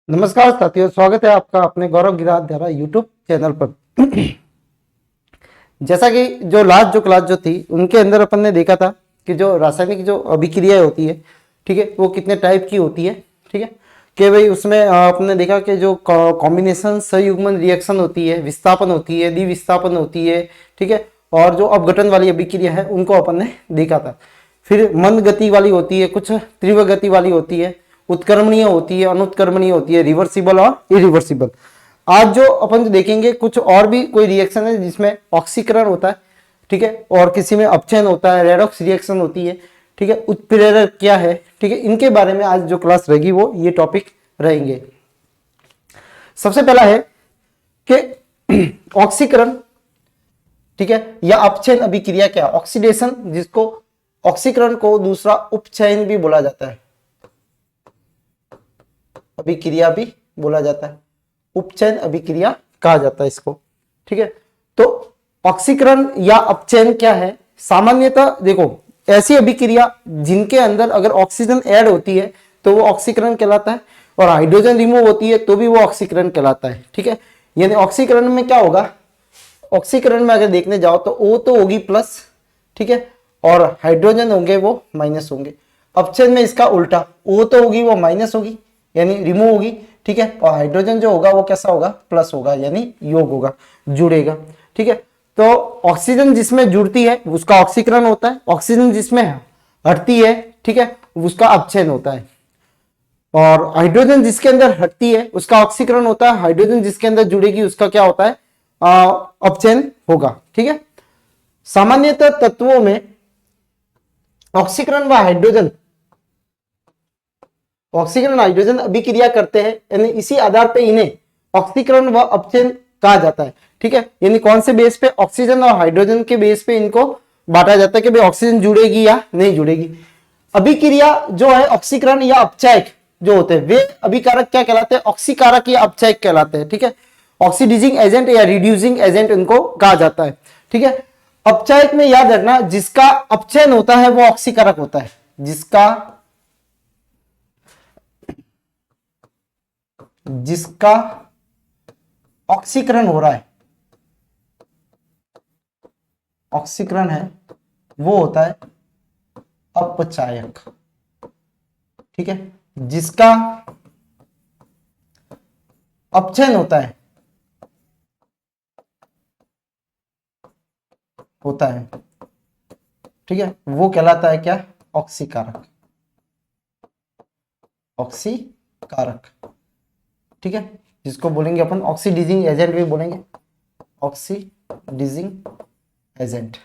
नमस्कार साथियों, स्वागत है आपका अपने गौरव गिरात द्वारा यूट्यूब चैनल पर। जैसा कि जो क्लास थी उनके अंदर अपन ने देखा था कि जो रासायनिक जो अभिक्रियाएं होती है, ठीक है, वो कितने टाइप की होती है। ठीक है, कि भाई उसमें आपने देखा कि जो कॉम्बिनेशन संयुग्मन रिएक्शन होती है, विस्थापन होती है, द्विविस्थापन होती है, ठीक है, और जो अपघटन वाली अभिक्रिया है उनको अपन ने देखा था। फिर मंद गति वाली होती है, कुछ तीव्र गति वाली होती है, उत्क्रमणीय होती है, अनुत्क्रमणीय होती है, रिवर्सिबल और इरिवर्सिबल। आज जो अपन देखेंगे कुछ और भी कोई रिएक्शन है जिसमें ऑक्सीकरण होता है, ठीक है, और किसी में अपचयन होता है, रेडॉक्स रिएक्शन होती है, ठीक है, उत्प्रेरक क्या है, ठीक है, इनके बारे में आज जो क्लास रहेगी वो ये टॉपिक रहेंगे। सबसे पहला है कि ऑक्सीकरण, ठीक है, या अपचयन अभिक्रिया क्या, ऑक्सीडेशन, जिसको ऑक्सीकरण को दूसरा उपचयन भी बोला जाता है, अभिक्रिया भी बोला जाता है, उपचयन अभिक्रिया कहा जाता है इसको। ठीक है, तो ऑक्सीकरण या अपचयन क्या है? सामान्यतः देखो, ऐसी अभिक्रिया जिनके अंदर अगर ऑक्सीजन ऐड होती है तो वो ऑक्सीकरण कहलाता है, और हाइड्रोजन रिमूव होती है तो भी वो ऑक्सीकरण कहलाता है। ठीक है, यानी ऑक्सीकरण में क्या होगा, ऑक्सीकरण में अगर देखने जाओ तो O तो होगी प्लस, ठीक है, और हाइड्रोजन होंगे वो माइनस होंगे। अपचयन में इसका उल्टा, O तो होगी वो माइनस होगी यानी रिमूव होगी, ठीक है, और हाइड्रोजन जो होगा वो कैसा होगा, प्लस होगा यानी योग होगा, जुड़ेगा। ठीक है, तो ऑक्सीजन जिसमें जुड़ती है उसका ऑक्सीकरण होता है, ऑक्सीजन जिसमें हटती है, ठीक है, उसका अपचयन होता है, और हाइड्रोजन जिसके अंदर हटती है उसका ऑक्सीकरण होता है, हाइड्रोजन जिसके अंदर जुड़ेगी उसका क्या होता है, अपचयन होगा। ठीक है, सामान्यतः तत्वों में ऑक्सीकरण व हाइड्रोजन हाइड्रोजन अभिक्रिया करते हैं, यानी इसी आधार पे इन्हें ऑक्सीकरण व अपचयन कहा जाता है। ठीक है, यानी कौन से बेस पे, ऑक्सीजन और हाइड्रोजन के बेस पे इनको बांटा जाता है कि भाई ऑक्सीजन जुड़ेगी या नहीं जुड़ेगी। अभिक्रिया जो है ऑक्सीकरण या अपचायक जो होते हैं वे अभिकारक क्या कहलाते हैं, ऑक्सीकारक या अपचायक कहलाते हैं। ठीक है, ऑक्सीडाइजिंग एजेंट या रिड्यूसिंग एजेंट इनको कहा जाता है। ठीक है, अपचायक में याद रखना जिसका अपचयन होता है वो ऑक्सीकारक होता है, जिसका ऑक्सीकरण हो रहा है, ऑक्सीकरण है वो होता है अपचायक। ठीक है, जिसका अपचयन होता है ठीक है, वो कहलाता है क्या, ऑक्सीकारक, ऑक्सीकारक। ठीक है, जिसको बोलेंगे अपन ऑक्सीडाइजिंग एजेंट भी बोलेंगे, ऑक्सीडाइजिंग एजेंट,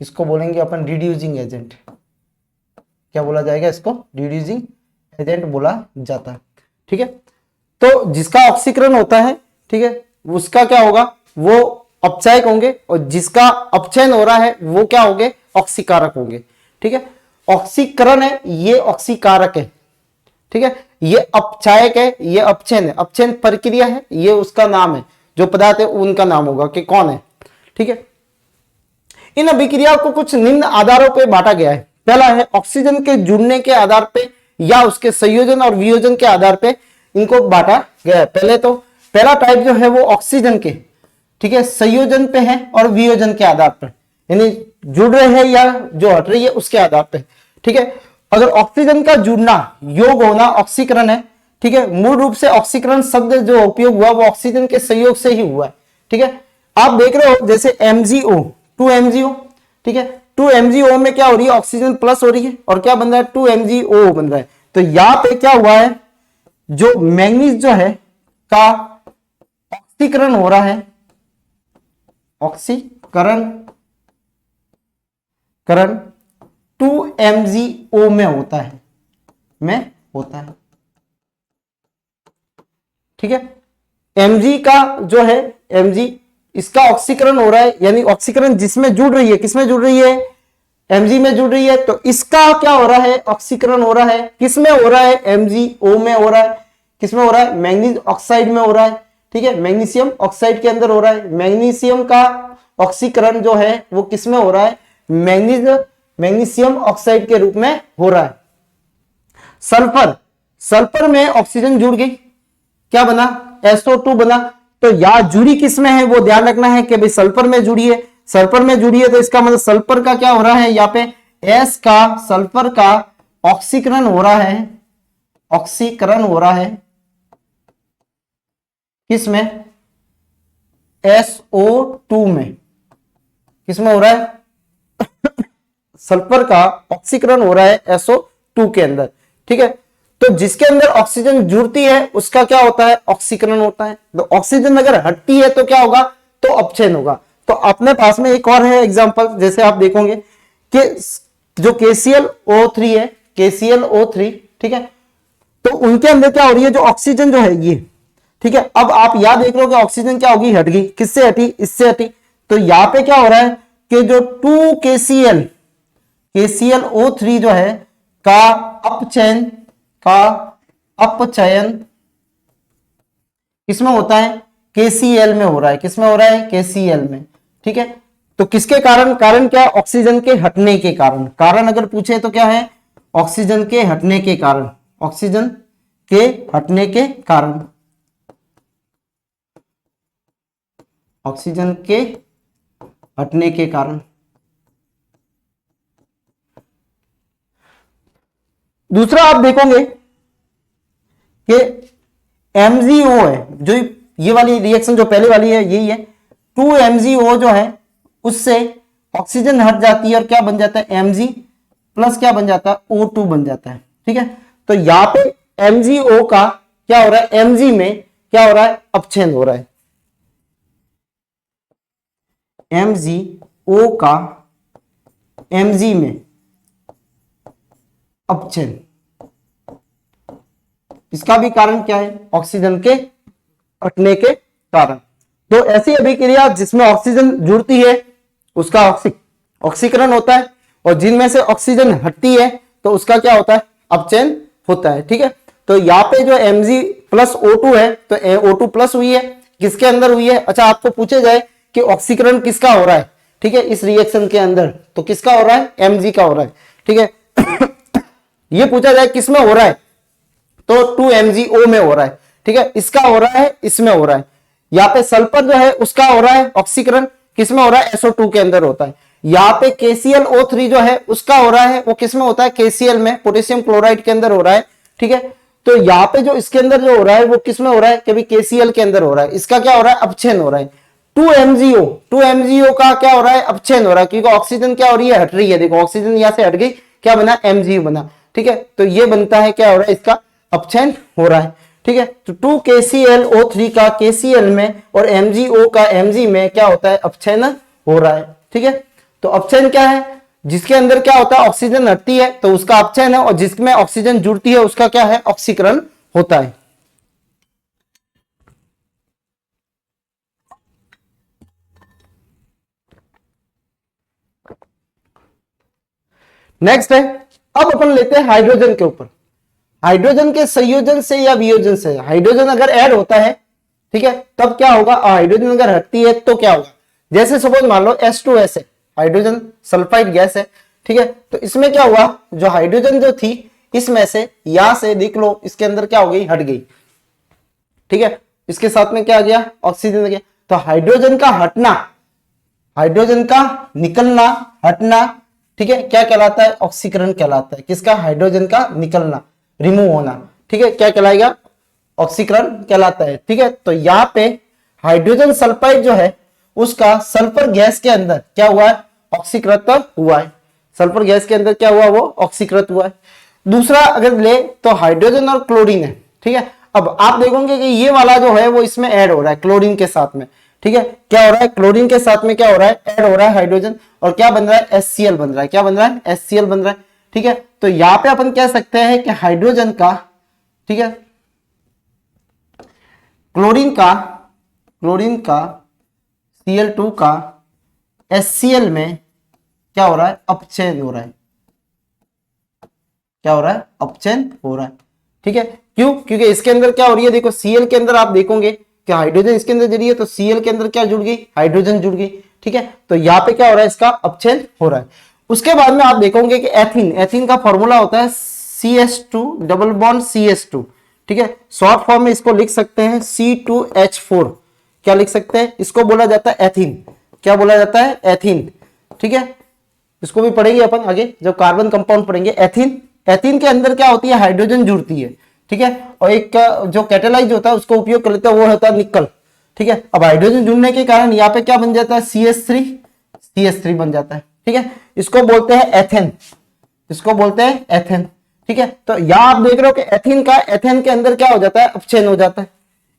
इसको बोलेंगे अपन रिड्यूसिंग एजेंट। क्या बोला जाएगा इसको, रिड्यूसिंग एजेंट बोला जाता है। ठीक है, तो जिसका ऑक्सीकरण होता है, ठीक है, उसका क्या होगा, वो अपचायक होंगे, और जिसका अपचयन हो रहा है वो क्या होंगे, ऑक्सीकारक होंगे। ठीक है, ऑक्सीकरण है ये ऑक्सीकारक है, ठीक है, ये अपचायक है ये अपचयन है, अपचयन प्रक्रिया है ये उसका नाम है, जो पदार्थ है उनका नाम होगा कि कौन है। ठीक है, इन अभिक्रियाओं को कुछ निम्न आधारों पर बांटा गया है। पहला है ऑक्सीजन के जुड़ने के आधार पे या उसके संयोजन और वियोजन के आधार पे इनको बांटा गया है। पहला टाइप जो है वो ऑक्सीजन के, ठीक है, संयोजन पे है और वियोजन के आधार पर, यानी जुड़ रहे हैं या जो हट रही है उसके आधार पे। ठीक है, अगर ऑक्सीजन का जुड़ना, योग होना ऑक्सीकरण है। ठीक है, मूल रूप से ऑक्सीकरण शब्द जो उपयोग हुआ वो ऑक्सीजन के संयोग से ही हुआ है। ठीक है, आप देख रहे हो जैसे MgO 2MgO, ठीक है, 2MgO में क्या हो रही है, ऑक्सीजन प्लस हो रही है और क्या बन रहा है, 2MgO बन रहा है। तो यहां पे क्या हुआ है, जो मैंगनीज जो है का ऑक्सीकरण हो रहा है, ऑक्सीकरण 2MgO में होता है, ठीक है, Mg का जो है Mg इसका ऑक्सीकरण हो रहा है, यानी ऑक्सीकरण जिसमें जुड़ रही है, किसमें जुड़ रही है, Mg में जुड़ रही है, तो इसका क्या हो रहा है, ऑक्सीकरण हो रहा है, किसमें हो रहा है, MgO में हो रहा है, किसमें हो रहा है, मैंगनीज ऑक्साइड में हो रहा है। ठीक है, मैग्नीशियम ऑक्साइड के अंदर हो रहा है। मैग्नीशियम का ऑक्सीकरण जो है वो किसमें हो रहा है, मैग्नीशियम ऑक्साइड के रूप में हो रहा है। सल्फर सल्फर में ऑक्सीजन जुड़ गई, क्या बना, SO2 बना। तो या जुड़ी किस में है वो ध्यान रखना है कि भाई सल्फर में जुड़ी है, सल्फर में जुड़ी है तो इसका मतलब सल्फर का क्या हो रहा है, यहाँ पे S का, सल्फर का ऑक्सीकरण हो रहा है, ऑक्सीकरण हो रहा है किसमें, SO2 में। किसमें हो रहा है सल्फर का ऑक्सीकरण हो रहा है SO2 के अंदर, ठीक है। तो जिसके अंदर ऑक्सीजन जुड़ती है उसका क्या होता है, ऑक्सीकरण होता है। तो ऑक्सीजन अगर हटती है तो क्या होगा, तो अपचयन होगा। तो अपने पास में एक और है एग्जांपल, जैसे आप देखोगे कि जो KClO3 है, KClO3, ठीक है, तो उनके अंदर क्या हो रही है, जो ऑक्सीजन जो है ये, ठीक है। अब आप यहां देख रहे हो कि ऑक्सीजन क्या होगी, हट गई, किससे हटी, इससे हटी। तो यहां पे क्या हो रहा है कि जो 2KCl, KClO3 जो है का अपचयन, का अपचयन किसमें होता है, KCl में हो रहा है। किसमें हो रहा है, KCl में, ठीक है। तो किसके कारण, कारण क्या, ऑक्सीजन के हटने के कारण। कारण अगर पूछे तो क्या है, ऑक्सीजन के हटने के कारण, ऑक्सीजन के हटने के कारण, ऑक्सीजन के हटने के कारण। दूसरा आप देखोगे कि MgO है, जो ये वाली रिएक्शन जो पहले वाली है यही है, 2MgO जो है उससे ऑक्सीजन हट जाती है और क्या बन जाता है, Mg प्लस क्या बन जाता है, O2 बन जाता है, ठीक है। तो यहां पे MgO का क्या हो रहा है, Mg में क्या हो रहा है, अपचयन हो रहा है। MgO का Mg में अपचयन, इसका भी कारण क्या है, ऑक्सीजन के हटने के कारण। तो ऐसी अभिक्रिया जिसमें ऑक्सीजन जुड़ती है उसका ऑक्सीकरण होता है, और जिनमें से ऑक्सीजन हटती है तो उसका क्या होता है, अपचयन होता है, ठीक है। तो यहाँ पे जो Mg प्लस O2 है, तो O2 प्लस हुई है, किसके अंदर हुई है, अच्छा आपको पूछे जाए कि ऑक्सीकरण किसका हो रहा है, ठीक है, इस रिएक्शन के अंदर, तो किसका हो रहा है, Mg का हो रहा है, ठीक है। ये पूछा जाए किसमें हो रहा है, तो 2MgO में हो रहा है, ठीक है। इसका हो रहा है, इसमें हो रहा है। यहाँ पे सल्फर जो है उसका हो रहा है ऑक्सीकरण, किसमें हो रहा है, SO2 के अंदर होता है। यहाँ पे KClO3 जो है उसका हो रहा है, वो किसमें होता है, KCl में, पोटेशियम क्लोराइड के अंदर हो रहा है, ठीक है। तो यहाँ पे जो इसके अंदर जो हो रहा है वो किसमें हो रहा है, कि KCl के अंदर हो रहा है। इसका क्या हो रहा है, अपचयन हो रहा है। 2MgO का क्या हो रहा है, अपचयन हो रहा है, क्योंकि ऑक्सीजन क्या हो रही है, हट रही है। देखो ऑक्सीजन यहां से हट गई, क्या बना, Mg बना, ठीक है। तो ये बनता है, क्या हो रहा है, इसका अपचयन हो रहा है, ठीक है। तो 2KClO3 का KCl में और MgO का Mg में क्या होता है, अपचयन हो रहा है, ठीक है। तो अपचयन क्या है, जिसके अंदर क्या होता है, ऑक्सीजन हटती है तो उसका अपचयन है, और जिसमें ऑक्सीजन जुड़ती है उसका क्या है, ऑक्सीकरण होता है। नेक्स्ट है, अब अपन लेते हैं हाइड्रोजन के ऊपर। हाइड्रोजन के संयोजन से या वियोजन से, हाइड्रोजन अगर ऐड होता है, ठीक है, तब क्या होगा, हाइड्रोजन अगर हटती है तो क्या होगा। जैसे सपोज मान लो H2S है, हाइड्रोजन सल्फाइड गैस है, ठीक है। तो इसमें क्या हुआ, जो हाइड्रोजन जो थी इसमें से, यहां से देख लो, इसके अंदर क्या हो गई, हट गई, ठीक है। इसके साथ में क्या आ गया, ऑक्सीजन आ गया। तो हाइड्रोजन का हटना, हाइड्रोजन का निकलना, हटना, ठीक है, क्या कहलाता है, ऑक्सीकरण कहलाता है। किसका, हाइड्रोजन का निकलना, रिमूव होना, ठीक है, क्या कहलाएगा, ऑक्सीकरण कहलाता है, ठीक है। तो यहाँ पे हाइड्रोजन सल्फाइड जो है उसका सल्फर गैस के अंदर क्या हुआ है, ऑक्सीकृत हुआ है। सल्फर गैस के अंदर क्या हुआ, वो ऑक्सीकृत हुआ है। दूसरा अगर ले तो हाइड्रोजन और क्लोरीन है, ठीक है। अब आप देखोगे कि ये वाला जो है वो इसमें ऐड हो रहा है क्लोरीन के साथ में, ठीक है। क्या हो रहा है, क्लोरीन के साथ में क्या हो रहा है, ऐड हो रहा है हाइड्रोजन, और क्या बन रहा है, HCl बन रहा है। क्या बन रहा है, HCl बन रहा है, ठीक है। तो यहां पे अपन कह सकते हैं कि हाइड्रोजन का, ठीक है, क्लोरीन का Cl2 का HCl में क्या हो रहा है, अपचयन हो रहा है। क्या हो रहा है, अपचयन हो रहा है, ठीक है। क्यों, क्योंकि इसके अंदर क्या हो रही है, देखो Cl के अंदर आप देखोगे कि हाइड्रोजन इसके अंदर जुड़ी है, तो Cl के अंदर क्या जुड़ गई, हाइड्रोजन जुड़ गई, ठीक है। तो यहाँ पे क्या हो रहा है, इसका अपचयन हो रहा है। उसके बाद में आप देखोगे कि एथीन, एथीन का फॉर्मूला होता है CS2 डबल बॉन्ड CS2, ठीक है। शॉर्ट फॉर्म में इसको लिख सकते हैं C2H4। क्या लिख सकते हैं? इसको बोला जाता है एथीन। क्या बोला जाता है? एथीन, ठीक है। इसको भी पढ़ेंगे अपन आगे जब कार्बन कंपाउंड पढ़ेंगे। एथीन, एथीन के अंदर क्या होती है? हाइड्रोजन जुड़ती है, ठीक है। और एक जो कैटालाइज होता है उसको उपयोग कर लेते हैं, वो होता है निकल, ठीक है। अब हाइड्रोजन जुड़ने के कारण यहाँ पे क्या बन जाता है? CH3 बन जाता है, ठीक है। इसको बोलते हैं एथेन, इसको बोलते हैं एथेन, ठीक है। तो यहाँ आप देख रहे हो कि एथेन के अंदर क्या हो जाता है? अपचयन हो जाता है।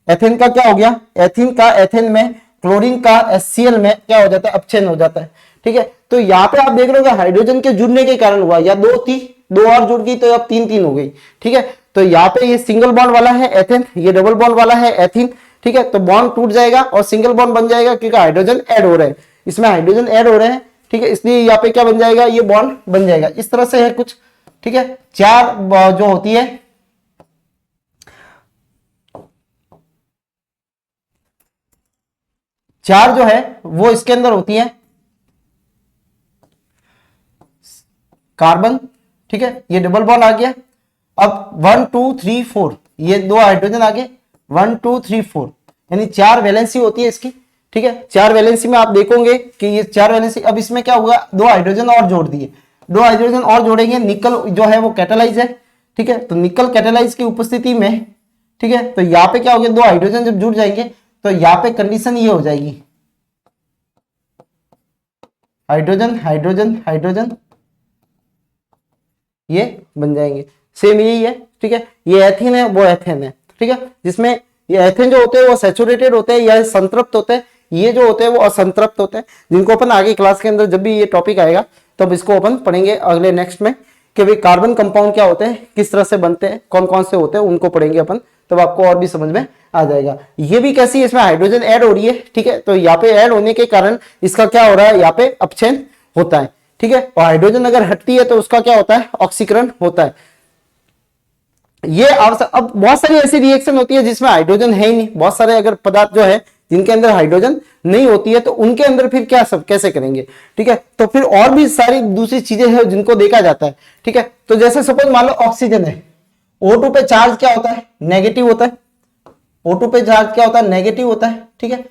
एथेन का क्या हो गया? एथीन का एथेन में, क्लोरीन का HCl में क्या हो जाता है? अपचयन हो जाता है, ठीक है। तो यहाँ पे आप देख रहे हो कि हाइड्रोजन के जुड़ने के कारण हुआ, या दो थी, दो और जुड़ गई तो अब तीन हो गई, ठीक है। तो यहाँ पे ये सिंगल बॉन्ड वाला है एथेन, ये डबल बॉन्ड वाला है एथीन, ठीक है। तो बॉन्ड टूट जाएगा और सिंगल बॉन्ड बन जाएगा, क्योंकि हाइड्रोजन ऐड हो रहे हैं, इसमें हाइड्रोजन ऐड हो रहे हैं, ठीक है। इसलिए यहाँ पे क्या बन जाएगा? ये बॉन्ड बन जाएगा। इस तरह से है कुछ, ठीक है। चार जो होती है, चार जो है वो इसके अंदर होती है कार्बन, ठीक है। ये डबल बॉन्ड आ गया। अब 1 2 3 4 ये दो हाइड्रोजन आ गए, 1 2 3 4 यानी चार वैलेंसी होती है इसकी, ठीक है। चार वैलेंसी में आप देखोगे कि ये चार वैलेंसी, अब इसमें क्या हुआ? दो हाइड्रोजन और जोड़ दिए, दो हाइड्रोजन और जोड़ेंगे, निकल जो है वो कैटालाइज है, ठीक है। तो निकल कैटालाइज की उपस्थिति में, ठीक है, तो यहाँ पे क्या हो गया? दो हाइड्रोजन जब जुड़ जाएंगे तो यहाँ पे कंडीशन ये हो जाएगी, हाइड्रोजन हाइड्रोजन हाइड्रोजन, ये बन जाएंगे। सेम यही है, ठीक है। ये एथीन है, वो एथेन है, ठीक है। जिसमें ये एथेन जो होते हैं वो सैचुरेटेड होते हैं या संतृप्त होते हैं, ये जो होते हैं वो असंतृप्त होते हैं, जिनको अपन आगे क्लास के अंदर जब भी ये टॉपिक आएगा तब इसको अपन पढ़ेंगे अगले नेक्स्ट में, कि भाई कार्बन कंपाउंड क्या होते हैं, किस तरह से बनते हैं, कौन कौन से होते हैं, उनको पढ़ेंगे अपन, तब आपको और भी समझ में आ जाएगा। ये भी कैसी, इसमें हाइड्रोजन ऐड हो रही है, ठीक है। तो यहाँ पे ऐड होने के कारण इसका क्या हो रहा है? यहाँ पे अपचयन होता है, ठीक है। और हाइड्रोजन अगर हटती है तो उसका क्या होता है? ऑक्सीकरण होता है। ये अब बहुत सारी ऐसी रिएक्शन होती है जिसमें हाइड्रोजन है ही नहीं, बहुत सारे अगर पदार्थ जो है जिनके अंदर हाइड्रोजन नहीं होती है तो उनके अंदर फिर क्या सब कैसे करेंगे, ठीक है। तो फिर और भी सारी दूसरी चीजें हैं जिनको देखा जाता है, ठीक है। तो जैसे सपोज मान लो ऑक्सीजन है, O2 पे चार्ज क्या होता है? नेगेटिव होता है। O2 पे चार्ज क्या होता है? नेगेटिव होता है, ठीक है।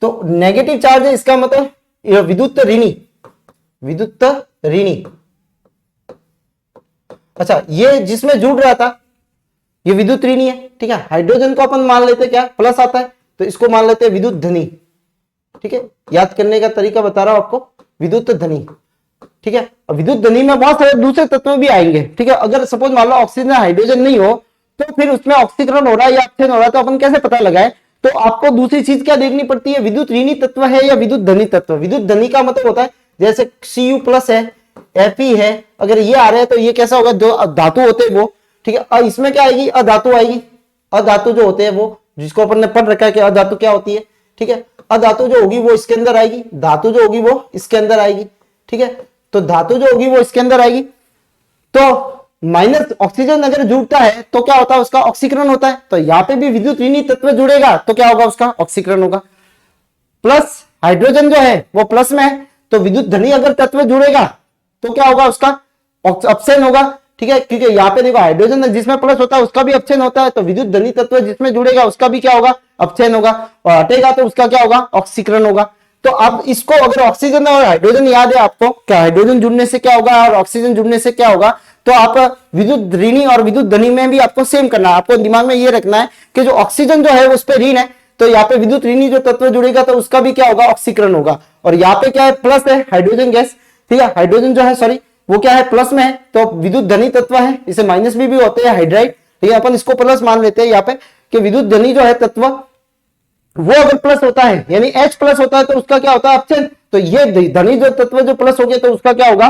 तो नेगेटिव चार्ज है, इसका मतलब विद्युत ऋणी, विद्युत ऋणी। अच्छा, ये जिसमें जुड़ रहा था ये विद्युत ऋणी है, ठीक है। हाइड्रोजन को अपन मान लेते क्या? प्लस आता है, तो इसको मान लेते हैं विद्युत धनी, ठीक है। याद करने का तरीका बता रहा हूं आपको, विद्युत धनी, ठीक है। विद्युत धनी में बहुत सारे दूसरे तत्व भी आएंगे, ठीक है। अगर सपोज मान लो ऑक्सीजन हाइड्रोजन नहीं हो तो फिर उसमें ऑक्सीकरण हो रहा है या अपचयन हो रहा है, तो अपन कैसे पता लगाए? तो आपको दूसरी चीज क्या देखनी पड़ती है? विद्युत ऋणी तत्व है या विद्युत धनी तत्व। विद्युत धनी का मतलब होता है जैसे Cu+ है, Fe है, अगर ये आ रहे हैं तो ये कैसा होगा? जो धातु होते हैं वो, ठीक है। इसमें क्या आएगी? अधातु आएगी। अधातु जो होते हैं वो, जिसको अपन ने पढ़ रखा है कि अधातु क्या होती है, ठीक है। अधातु जो होगी वो इसके अंदर आएगी, धातु जो होगी वो इसके अंदर आएगी, ठीक है। तो धातु जो होगी वो इसके अंदर आएगी। तो माइनस ऑक्सीजन अगर जुड़ता है तो क्या होता है? उसका ऑक्सीकरण होता है। तो यहाँ पे भी विद्युत ऋणी तत्व जुड़ेगा तो क्या होगा? उसका ऑक्सीकरण होगा। प्लस हाइड्रोजन जो है वो प्लस में है, तो विद्युत धनी अगर तत्व जुड़ेगा तो क्या होगा? उसका अपचयन होगा, ठीक है। क्योंकि यहाँ पे देखो हाइड्रोजन जिसमें प्लस होता है उसका भी अपचयन होता है, तो विद्युत धनी तत्व जिसमें जुड़ेगा उसका भी क्या होगा? अपचयन होगा, और हटेगा तो उसका क्या होगा? ऑक्सीकरण होगा। तो अब इसको अगर ऑक्सीजन और हाइड्रोजन याद है आपको, क्या हाइड्रोजन जुड़ने से क्या होगा और ऑक्सीजन जुड़ने से क्या होगा, तो आप विद्युत ऋणी और विद्युत धनी में भी आपको सेम करना है। आपको दिमाग में ये रखना है कि जो ऑक्सीजन जो है उस पर ऋण है, तो यहाँ पे विद्युत ऋणी जो तत्व जुड़ेगा तो उसका भी क्या होगा? ऑक्सीकरण होगा। और यहाँ पे क्या है? प्लस है, हाइड्रोजन गैस, ठीक है। हाइड्रोजन जो है सॉरी वो क्या है? प्लस में है, तो विद्युत धनी तत्व है, इसे माइनस भी होते हैं हाइड्राइड, ठीक है। अपन इसको प्लस मान लेते हैं यहाँ पे कि विद्युत धनी जो है तत्व वो अगर प्लस होता है यानी H+ होता है तो उसका क्या होता है? अपचयन। तो ये धनी जो तत्व जो प्लस हो गया तो उसका क्या होगा?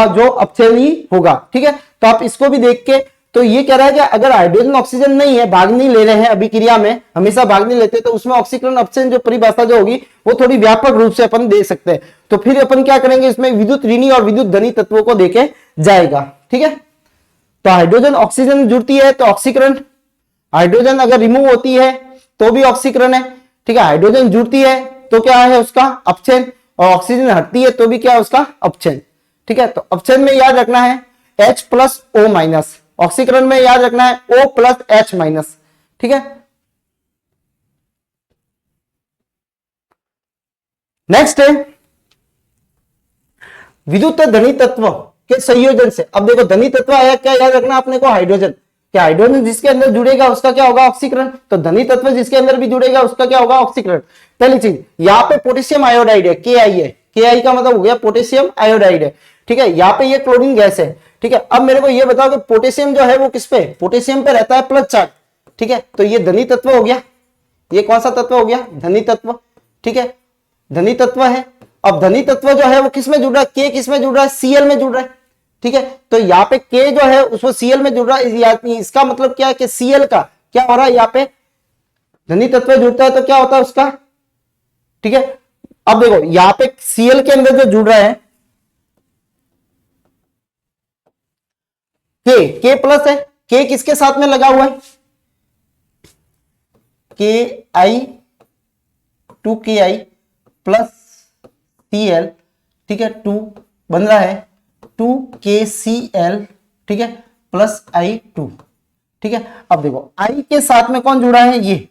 जो अपचयन ही होगा, ठीक है। तो आप इसको भी देख के, तो ये कह रहा है कि अगर हाइड्रोजन ऑक्सीजन नहीं है, भाग नहीं ले रहे हैं अभिक्रिया में, हमेशा भाग नहीं लेते, तो उसमें ऑक्सीकरण अपचयन जो परिभाषा जो होगी वो थोड़ी व्यापक रूप से अपन दे सकते हैं। तो फिर अपन क्या करेंगे? इसमें विद्युत ऋणी और विद्युत धनी तत्वों को देके जाएगा, ठीक है। तो हाइड्रोजन ऑक्सीजन जुड़ती है तो ऑक्सीकरण, हाइड्रोजन अगर रिमूव होती है तो भी ऑक्सीकरण है, ठीक है। हाइड्रोजन जुड़ती है तो क्या है? उसका अपचयन, और ऑक्सीजन हटती है तो भी क्या है? उसका अपचयन, ठीक है। तो अपचयन में याद रखना है H+O- ऑक्सीकरण में याद रखना है O प्लस H माइनस, ठीक है। नेक्स्ट है विद्युत धनी तत्व के संयोजन से। अब देखो धनी तत्व आया, क्या याद रखना आपने को, हाइड्रोजन। क्या हाइड्रोजन जिसके अंदर जुड़ेगा उसका क्या होगा, ऑक्सीकरण। तो धनी तत्व जिसके अंदर भी जुड़ेगा उसका क्या होगा, ऑक्सीकरण। पहली चीज, यहाँ पे पोटेशियम आयोडाइड है, KI है, KI का मतलब हो गया पोटेशियम आयोडाइड है, ठीक है। यहाँ पे ये क्लोरीन गैस है, ठीक है। अब मेरे को ये बताओ कि पोटेशियम जो है वो किस पे, पोटेशियम पे रहता है प्लस चार्ज, ठीक है। तो ये धनी तत्व हो गया, ये कौन सा तत्व हो गया, धनी तत्व, ठीक है, धनी तत्व है। अब धनी तत्व जो है वो किस में जुड़ रहा है, K किस में जुड़ रहा है, Cl में जुड़ रहा है, ठीक है। तो यहाँ पे K जो है उसको Cl में जुड़ रहा है, इसका मतलब क्या है कि Cl का क्या हो रहा है, यहाँ पे धनी तत्व जुड़ता है तो क्या होता है उसका, ठीक है। अब देखो यहाँ पे Cl के अंदर जो जुड़ रहा है K प्लस है, K किसके साथ में लगा हुआ है, KI प्लस Cl, ठीक है, 2 बन रहा है 2KCl, ठीक है, प्लस I2, ठीक है। अब देखो I के साथ में कौन जुड़ा है, ये,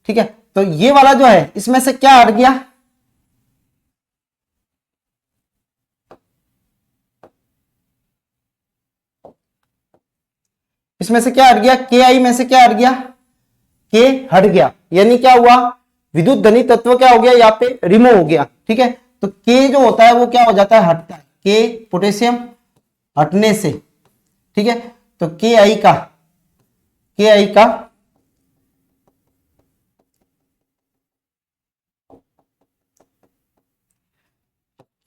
ठीक है। तो ये वाला जो है इसमें से क्या हट गया, इसमें से क्या हट गया, KI में से क्या हट गया, K हट गया, यानी क्या हुआ, विद्युत धनी तत्व क्या हो गया, यहाँ पे रिमूव हो गया, ठीक है। तो K जो होता है वो क्या हो जाता है, हटता है, K पोटेशियम हटने से, ठीक है। तो KI का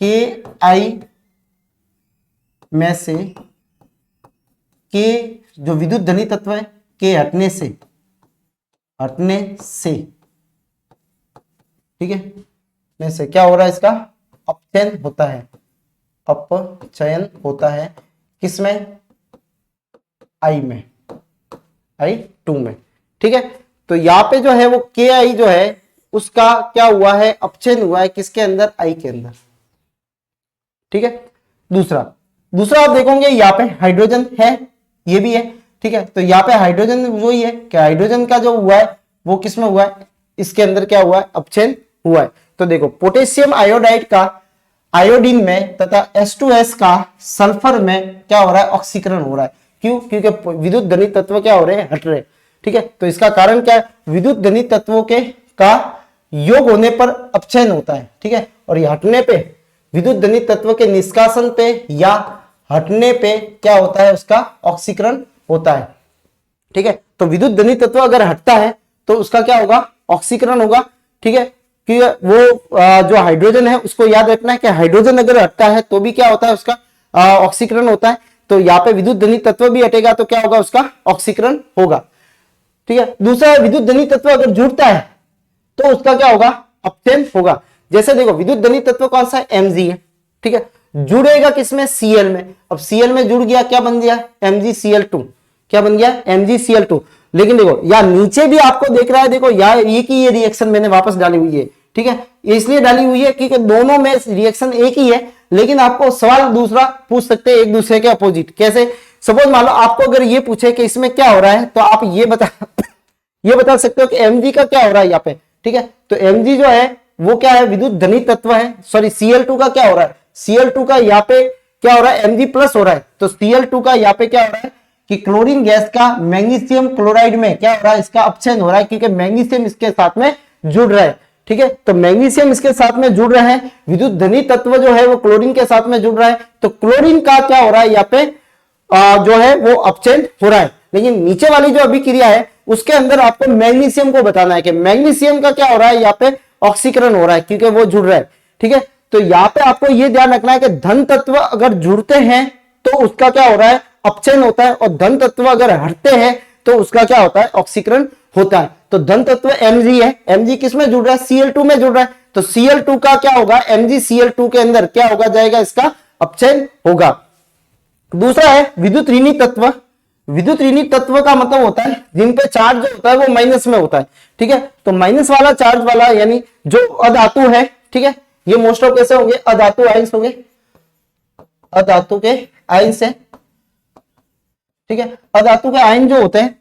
KI में से K जो विद्युत धनी तत्व है, K हटने से, ठीक है, में से क्या हो रहा है, इसका अपचयन होता है, अपचयन होता है किसमें, I में, I2 में, ठीक है। तो यहाँ पे जो है वो KI जो है उसका क्या हुआ है, अपचयन हुआ है किसके अंदर, I के अंदर, ठीक है। दूसरा आप देखोगे यहाँ पे हाइड्रोजन है, ये भी है, ठीक है। तो यहाँ पे हाइड्रोजन वही है कि हाइड्रोजन का जो हुआ है वो किसमें हुआ है, इसके अंदर क्या हुआ है, अपचयन हुआ है। तो देखो पोटेशियम आयोडाइड का आयोडीन में तथा H2S का सल्फर में क्या हो रहा है, ऑक्सीकरण हो रहा है। क्यों, क्योंकि विद्युत धनी तत्व क्या हो रहे हैं, हट रहे, ठीक है। तो इसका कारण क्या है, विद्युत धनी तत्वों के का योग होने पर अपचयन होता है, ठीक है। और ये हटने पे, विद्युत धनी तत्व के निष्कासन पे या हटने पे क्या होता है, उसका ऑक्सीकरण होता है, ठीक है। तो विद्युत धनी तत्व अगर हटता है तो उसका क्या होगा, ऑक्सीकरण होगा, ठीक है। कि वो जो हाइड्रोजन है उसको याद रखना है कि हाइड्रोजन अगर हटता है तो भी क्या होता है, उसका ऑक्सीकरण होता है। तो यहाँ पे विद्युत धनी तत्व भी हटेगा तो क्या होगा, उसका ऑक्सीकरण होगा, ठीक है। दूसरा, विद्युत धनी तत्व अगर जुड़ता है तो उसका क्या होगा, अपचयन होगा। जैसे देखो विद्युत धनी तत्व कौन सा है, Mg है, ठीक है। जुड़ेगा किसमें, Cl में। अब Cl में जुड़ गया, क्या बन गया, MgCl2, क्या बन गया, MgCl2। लेकिन देखो यहाँ नीचे भी आपको देख रहा है, देखो यार ये रिएक्शन मैंने वापस डाली हुई है, ठीक है। इसलिए डाली हुई है क्योंकि दोनों में रिएक्शन एक ही है, लेकिन आपको सवाल दूसरा पूछ सकते हैं एक दूसरे के अपोजिट। कैसे, सपोज मान लो आपको अगर ये पूछे कि इसमें क्या हो रहा है, तो आप ये बता सकते हो कि Mg का क्या हो रहा है यहाँ पे, ठीक है। तो Mg जो है वो क्या है, विद्युत धनी तत्व है, सॉरी Cl2 का क्या हो रहा है, Cl2 का यहाँ पे क्या हो रहा है, Mg प्लस हो रहा है। तो Cl2 का यहाँ पे क्या हो रहा है कि क्लोरीन गैस का मैग्नीशियम क्लोराइड में क्या हो रहा है, इसका अपचयन हो रहा है, क्योंकि मैग्नीशियम इसके साथ में जुड़ रहा है, ठीक है। तो मैग्नीशियम इसके साथ में जुड़ रहे हैं, विद्युत धनी तत्व जो है वो क्लोरीन के साथ में जुड़ रहा है, तो क्लोरीन का क्या हो रहा है, यहाँ पे जो है वो अपचयन हो रहा है। लेकिन नीचे वाली जो अभिक्रिया है उसके अंदर आपको मैग्नीशियम को बताना है कि मैग्नीशियम का क्या हो रहा है, यहाँ पे ऑक्सीकरण हो रहा है क्योंकि वो जुड़ रहा है, ठीक है। तो यहाँ पे आपको ये ध्यान रखना है कि धन तत्व अगर जुड़ते हैं तो उसका क्या हो रहा है, अपचयन होता है, और धन तत्व अगर हटते हैं तो उसका क्या होता है, ऑक्सीकरण होता है। तो धन तत्व Mg है, Mg किस में जुड़ रहा है, Cl2 में जुड़ रहा है। तो Cl2 का क्या होगा, MgCl2 के अंदर क्या होगा जाएगा, इसका अपचयन होगा। दूसरा है विद्युत ऋणी तत्व। विद्युत ऋणी तत्व का मतलब होता है जिन पे चार्ज जो होता है वो माइनस में होता है, ठीक है। तो माइनस वाला चार्ज वाला यानी जो अधातु है, ठीक है, ये मोस्ट ऑफ कैसे होंगे, अधातु आयंस होंगे, अधातु के आयंस है, ठीक है। अधातु के आयन जो होते हैं,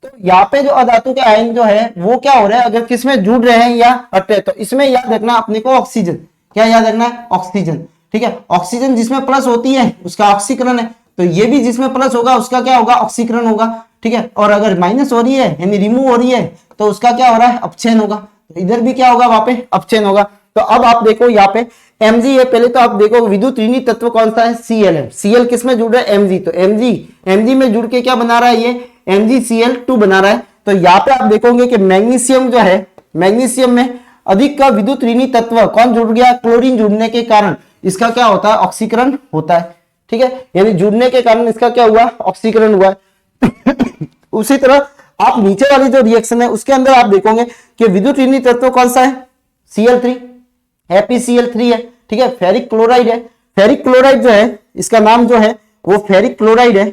तो यहाँ पे जो अधातु के आयन जो है वो क्या हो रहा है, अगर किसमें जुड़ रहे हैं या हट रहे, तो इसमें याद रखना अपने को ऑक्सीजन, क्या याद रखना है, ऑक्सीजन। ठीक है, ऑक्सीजन जिसमें प्लस होती है उसका ऑक्सीकरण है, तो ये भी जिसमें प्लस होगा उसका क्या होगा, ऑक्सीकरण होगा। ठीक है, और अगर माइनस हो रही है यानी रिमूव हो रही है तो उसका क्या हो रहा है, अपचयन होगा। तो इधर भी क्या होगा, वहां पे अपचयन होगा। तो अब आप देखो यहाँ पे Mg है, पहले तो आप देखो विद्युत ऋणी तत्व कौन सा है, Cl है। Cl किस में जुड़ रहा है, Mg, तो Mg में जुड़ के क्या बना रहा है, ये MgCl2 बना रहा है। तो यहाँ पे आप देखोगे कि मैग्नीशियम जो है, मैग्नीशियम में अधिक का विद्युत ऋणी तत्व कौन जुड़ गया, क्लोरीन जुड़ने के कारण इसका क्या होता है, ऑक्सीकरण होता है। ठीक है, यानी जुड़ने के कारण इसका क्या हुआ, ऑक्सीकरण हुआ है। उसी तरह आप नीचे वाली जो रिएक्शन है उसके अंदर आप देखोगे कि विद्युत ऋणी तत्व कौन सा है, Cl3, FeCl3 है। ठीक है, फेरिक क्लोराइड है। फेरिक क्लोराइड जो है, इसका नाम जो है वो फेरिक क्लोराइड है,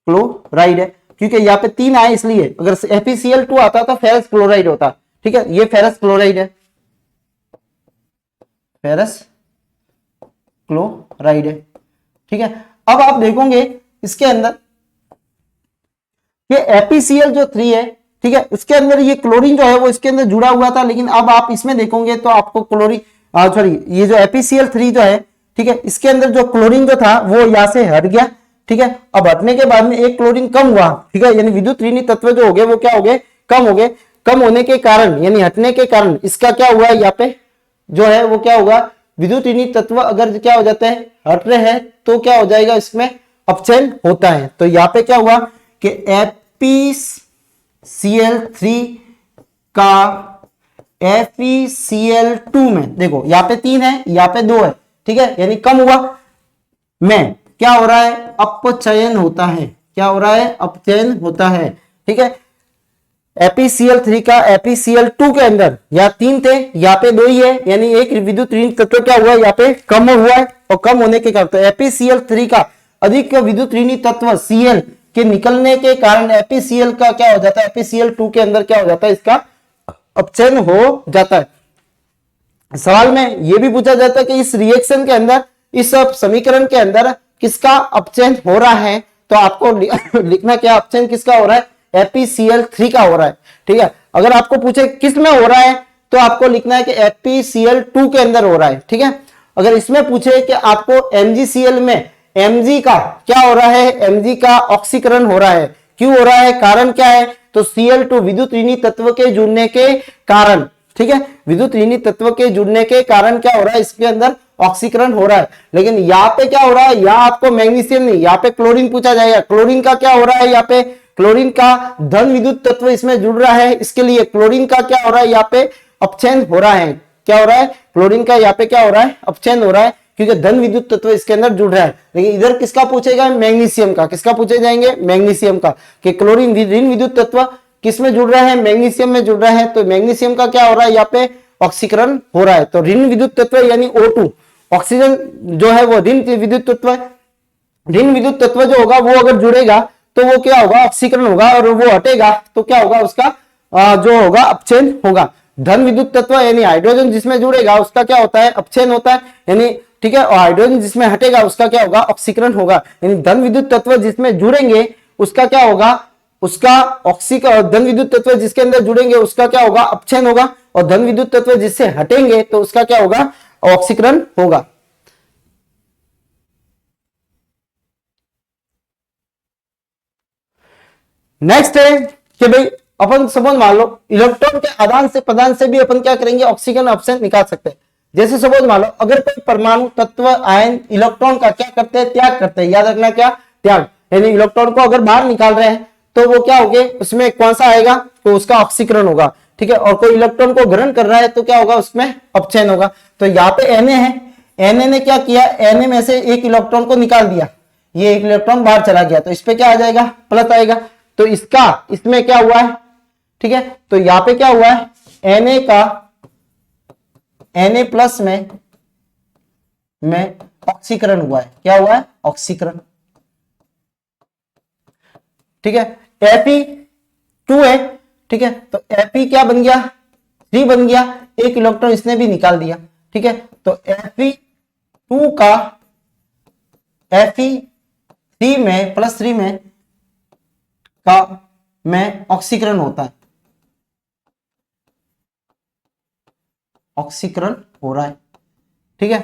क्लोराइड है, क्योंकि यहाँ पे 3 आए इसलिए। अगर FeCl2 आता तो फेरस क्लोराइड होता। ठीक है, ये फेरस क्लोराइड है, फेरस क्लोराइड है। ठीक है, अब आप देखोगे इसके अंदर ये FeCl जो 3 है, ठीक है, उसके अंदर ये क्लोरीन जो है वो इसके अंदर जुड़ा हुआ था, लेकिन अब आप इसमें देखोगे तो आपको क्लोरीन, सॉरी, ये जो FeCl3 जो है, ठीक है, इसके अंदर जो क्लोरीन जो था वो यहां से हट गया। ठीक है, अब हटने के बाद में एक क्लोरीन कम हुआ। ठीक है, यानी विद्युत ऋणी तत्व जो हो गए वो क्या हो गए, कम हो गए। कम होने के कारण यानी हटने के कारण इसका क्या हुआ, यहाँ पे जो है वो क्या होगा, विद्युत ऋणी तत्व अगर क्या हो जाते हैं, हट रहे हैं, तो क्या हो जाएगा, इसमें अपचयन होता है। तो यहाँ पे क्या हुआ कि FeCl3 का FeCl2 में देखो, यहाँ पे 3 है, यहाँ पे 2 है। ठीक है, यानी कम हुआ में क्या हो रहा है, अपचयन होता है। क्या हो रहा है, अपचयन होता है। ठीक है, FeCl3 का FeCl2 के अंदर या 3 थे, यहाँ पे 2 ही है, यानी एक विद्युत ऋण तत्व क्या हुआ, यहाँ पे कम हुआ है। और कम होने के कारण तो FeCl3 का अधिक विद्युत ऋणी तत्व Cl के निकलने के कारण FeCl का क्या हो जाता है, FeCl2 के अंदर क्या हो जाता है, इसका अपचयन हो जाता है। सवाल में यह भी पूछा जाता है कि इस रिएक्शन के अंदर, इस समीकरण के अंदर किसका अपचयन हो रहा है, तो आपको लिखना क्या, अपचयन किसका हो रहा है, FeCl3 का हो रहा है। ठीक है, अगर आपको पूछे किस में हो रहा है तो आपको लिखना है कि FeCl2 के अंदर हो रहा है। ठीक है, अगर इसमें पूछे कि आपको MgCl में Mg का क्या हो रहा है, Mg का ऑक्सीकरण हो रहा है, क्यों हो रहा है, कारण क्या है, तो Cl2 विद्युत ऋणी तत्व के जुड़ने के कारण। ठीक है, विद्युत ऋणी तत्व के जुड़ने के कारण क्या हो रहा है, इसके अंदर ऑक्सीकरण हो रहा है। लेकिन यहाँ पे क्या हो रहा है, यहाँ आपको मैग्नीशियम नहीं, यहाँ पे क्लोरीन पूछा जाएगा। क्लोरीन का क्या हो रहा है, यहाँ पे क्लोरीन का धन विद्युत तत्व इसमें जुड़ रहा है, इसके लिए क्लोरीन का क्या हो रहा है, यहाँ पे अपचयन हो रहा है। क्या हो रहा है, क्लोरीन का यहाँ पे क्या हो रहा है, अपचयन हो रहा है, क्योंकि धन विद्युत तत्व इसके अंदर जुड़ रहा है। लेकिन इधर किसका पूछेगा, मैग्नीशियम का। किसका पूछे जाएंगे, मैग्नीशियम का, कि क्लोरीन ऋण विद्युत तत्व किस में जुड़ रहा है, मैग्नीशियम में जुड़ रहा है। तो मैग्नीशियम का क्या हो रहा है, यहाँ पे ऑक्सीकरण हो रहा है। तो ऋण विद्युत तत्व यानी O2, ऑक्सीजन जो है वो ऋण विद्युत तत्व है। ऋण विद्युत तत्व जो होगा वो अगर जुड़ेगा तो वो क्या होगा, ऑक्सीकरण होगा, और वो हटेगा तो क्या होगा, उसका जो होगा अपचयन होगा। धन विद्युत तत्व यानी हाइड्रोजन जिसमें जुड़ेगा उसका क्या होता है, अपचयन होता है, यानी ठीक है, और हाइड्रोजन जिसमें हटेगा उसका क्या होगा, ऑक्सीकरण होगा। यानी धन विद्युत तत्व जिसमें जुड़ेंगे उसका क्या होगा, उसका धन विद्युत तत्व जिसके अंदर जुड़ेंगे उसका क्या होगा, अपचयन होगा, और धन विद्युत तत्व जिससे हटेंगे तो उसका क्या होगा, ऑक्सीकरण होगा। नेक्स्ट है कि भाई अपन सपोज मान लो इलेक्ट्रॉन के आदान से प्रदान से भी अपन क्या करेंगे, ऑक्सीजन अपचयन निकाल सकते हैं। जैसे सपोज मान लो अगर कोई परमाणु तत्व आयन इलेक्ट्रॉन का क्या करते हैं, त्याग करते हैं। याद रखना क्या, त्याग, यानी इलेक्ट्रॉन को अगर बाहर निकाल रहे हैं तो वो क्या होगे, उसमें कौन सा आएगा, तो उसका ऑक्सीकरण होगा। ठीक है, और कोई इलेक्ट्रॉन को ग्रहण कर रहा है तो क्या होगा, उसमें अपचयन होगा। तो यहाँ पे Na है, Na ने क्या किया, Na में से एक इलेक्ट्रॉन को निकाल दिया, ये एक इलेक्ट्रॉन बाहर चला गया, तो इस पे क्या आ जाएगा, प्लस आएगा। तो इसका इसमें क्या हुआ है, ठीक है, तो यहां पे क्या हुआ है, Na का Na प्लस में ऑक्सीकरण हुआ है। क्या हुआ है, ऑक्सीकरण। ठीक है, Fe2 है। ठीक है, तो Fe क्या बन गया, 3 बन गया, एक इलेक्ट्रॉन इसने भी निकाल दिया। ठीक है, तो Fe2 का 3 में +3 में का में ऑक्सीकरण होता है, ऑक्सीकरण हो रहा है। ठीक है,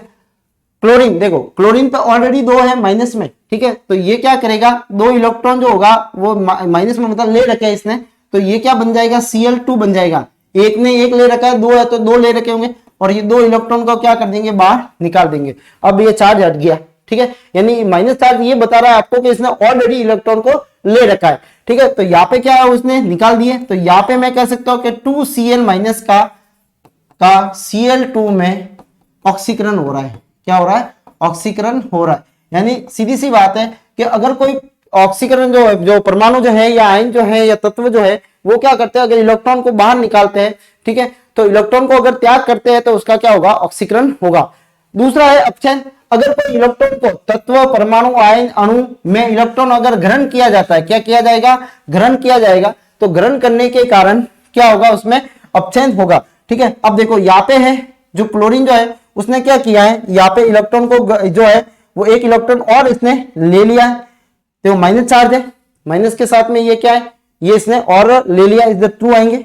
क्लोरीन देखो, क्लोरीन पे ऑलरेडी 2 है माइनस में। ठीक है, तो ये क्या करेगा, 2 इलेक्ट्रॉन जो होगा वो माइनस में, मतलब ले रखे है इसने, तो ये क्या बन जाएगा, Cl2 बन जाएगा। एक ने एक ले रखा है, 2 है तो 2 ले रखे होंगे, और ये 2 इलेक्ट्रॉन को क्या कर देंगे, बाहर निकाल देंगे। अब ये चार्ज हट गया। ठीक है, यानी माइनस चार्ज ये बता रहा है आपको कि इसने ऑलरेडी इलेक्ट्रॉन को ले रखा है। ठीक है, तो यहाँ पे क्या है, उसने निकाल दिए, तो यहाँ पे मैं कह सकता हूं कि 2Cl माइनस का Cl2 में ऑक्सीकरण हो रहा है। क्या हो रहा है, ऑक्सीकरण हो रहा है। यानी सीधी सी बात है कि अगर कोई ऑक्सीकरण जो परमाणु जो है या आयन जो है या तत्व जो है वो क्या करते हैं, अगर इलेक्ट्रॉन को बाहर निकालते हैं, ठीक है, तो इलेक्ट्रॉन को अगर त्याग करते हैं तो उसका क्या होगा, ऑक्सीकरण होगा। दूसरा है अपचयन। अगर कोई इलेक्ट्रॉन को तत्व, परमाणु, आयन, अणु में इलेक्ट्रॉन अगर ग्रहण किया जाता है, क्या किया जाएगा, ग्रहण किया जाएगा, तो ग्रहण करने के कारण क्या होगा, उसमें अपचयन होगा। ठीक है, अब देखो यहाँ पे है जो क्लोरीन जो है उसने क्या किया है, यहाँ पे इलेक्ट्रॉन को जो है वो एक इलेक्ट्रॉन और इसने ले लिया है, तो माइनस चार्ज है, माइनस के साथ में ये क्या है, ये इसने और ले लिया, इधर 2 आएंगे।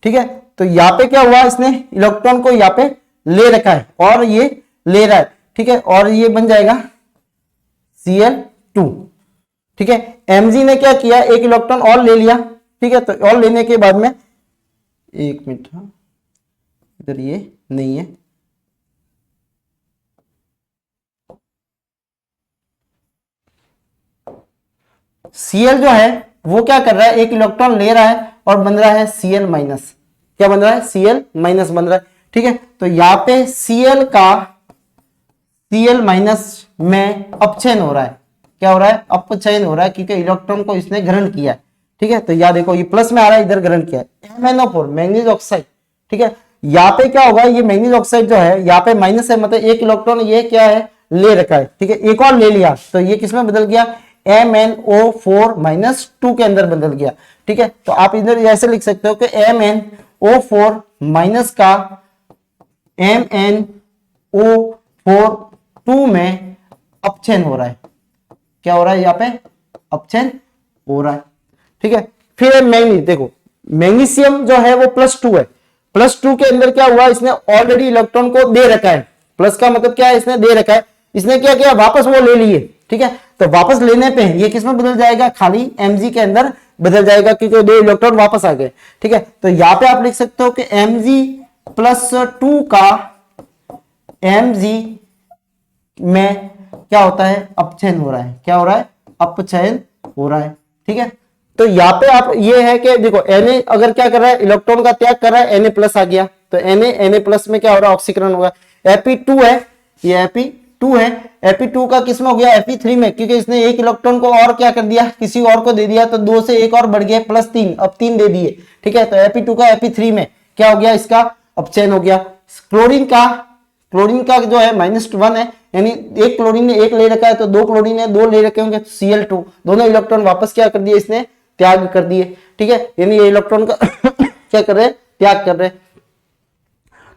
ठीक है, तो यहाँ पे क्या हुआ, इसने इलेक्ट्रॉन को यहाँ पे ले रखा है और ये ले रहा है। ठीक है, और ये बन जाएगा Cl2। ठीक है, Mg ने क्या किया, एक इलेक्ट्रॉन और ले लिया। ठीक है, तो और लेने के बाद में, एक मिनट, इधर ये नहीं है, Cl जो है वो क्या कर रहा है, एक इलेक्ट्रॉन ले रहा है और बन रहा है Cl माइनस। क्या बन रहा है, Cl माइनस बन रहा है। ठीक है, तो यहां पे Cl का Cl माइनस में अपचयन हो रहा है। क्या हो रहा है, अपचयन हो रहा है, क्योंकि इलेक्ट्रॉन को इसने ग्रहण किया है। ठीक है, तो यहां देखो ये प्लस में आ रहा है, इधर ग्रहण किया है, MnO4 मैंगनीज ऑक्साइड। ठीक है, यहाँ पे क्या होगा, ये मैंगनीज ऑक्साइड जो है यहाँ पे माइनस है, मतलब एक इलेक्ट्रॉन ये क्या है, ले रखा है। ठीक है, एक और ले लिया, तो ये किसमें बदल गया, MnO4-2 के अंदर बदल गया। ठीक है, तो आप इधर ऐसे लिख सकते हो कि MnO4 माइनस का MnO4-2 में अपचयन हो रहा है। क्या हो रहा है, यहाँ पे अपचयन हो रहा है। ठीक है, फिर मैंगनीज, देखो मैग्नीशियम जो है वो +2 है, +2 के अंदर क्या हुआ, इसने ऑलरेडी इलेक्ट्रॉन को दे रखा है। प्लस का मतलब क्या है, इसने दे रखा है, इसने क्या किया, वापस वो ले लिए। ठीक है, तो वापस लेने पे ये किसमें बदल जाएगा, खाली Mg के अंदर बदल जाएगा, क्योंकि 2 इलेक्ट्रॉन वापस आ गए। ठीक है, तो यहां पे आप लिख सकते हो कि Mg+2 का Mg में क्या होता है, अपचयन हो रहा है। क्या हो रहा है, अपचयन हो रहा है। ठीक है, तो यहाँ पे आप ये है कि देखो Na अगर क्या कर रहा है, इलेक्ट्रॉन का त्याग कर रहा है, Na+ आ गया, तो Na+ में क्या हो रहा है, ऑक्सीकरण होगा। Fe2 है, ये Fe2 है, Fe2 का किसमें हो गया, Fe3 में, क्योंकि इसने एक इलेक्ट्रॉन को और क्या कर दिया, किसी और को दे दिया, तो 2 से 1 और बढ़ गया, +3, अब 3 दे दिए। ठीक है, तो Fe2 का Fe3 में क्या हो गया, इसका अपचयन हो गया। क्लोरीन का जो है -1 है, यानी एक क्लोरीन ने एक ले रखा है, तो 2 क्लोरीन ने 2 ले रखे होंगे, तो Cl2, दोनों इलेक्ट्रॉन वापस क्या कर दिए, इसने त्याग कर दिए। ठीक है, यानी ये इलेक्ट्रॉन का क्या कर रहे हैं, त्याग कर रहे हैं।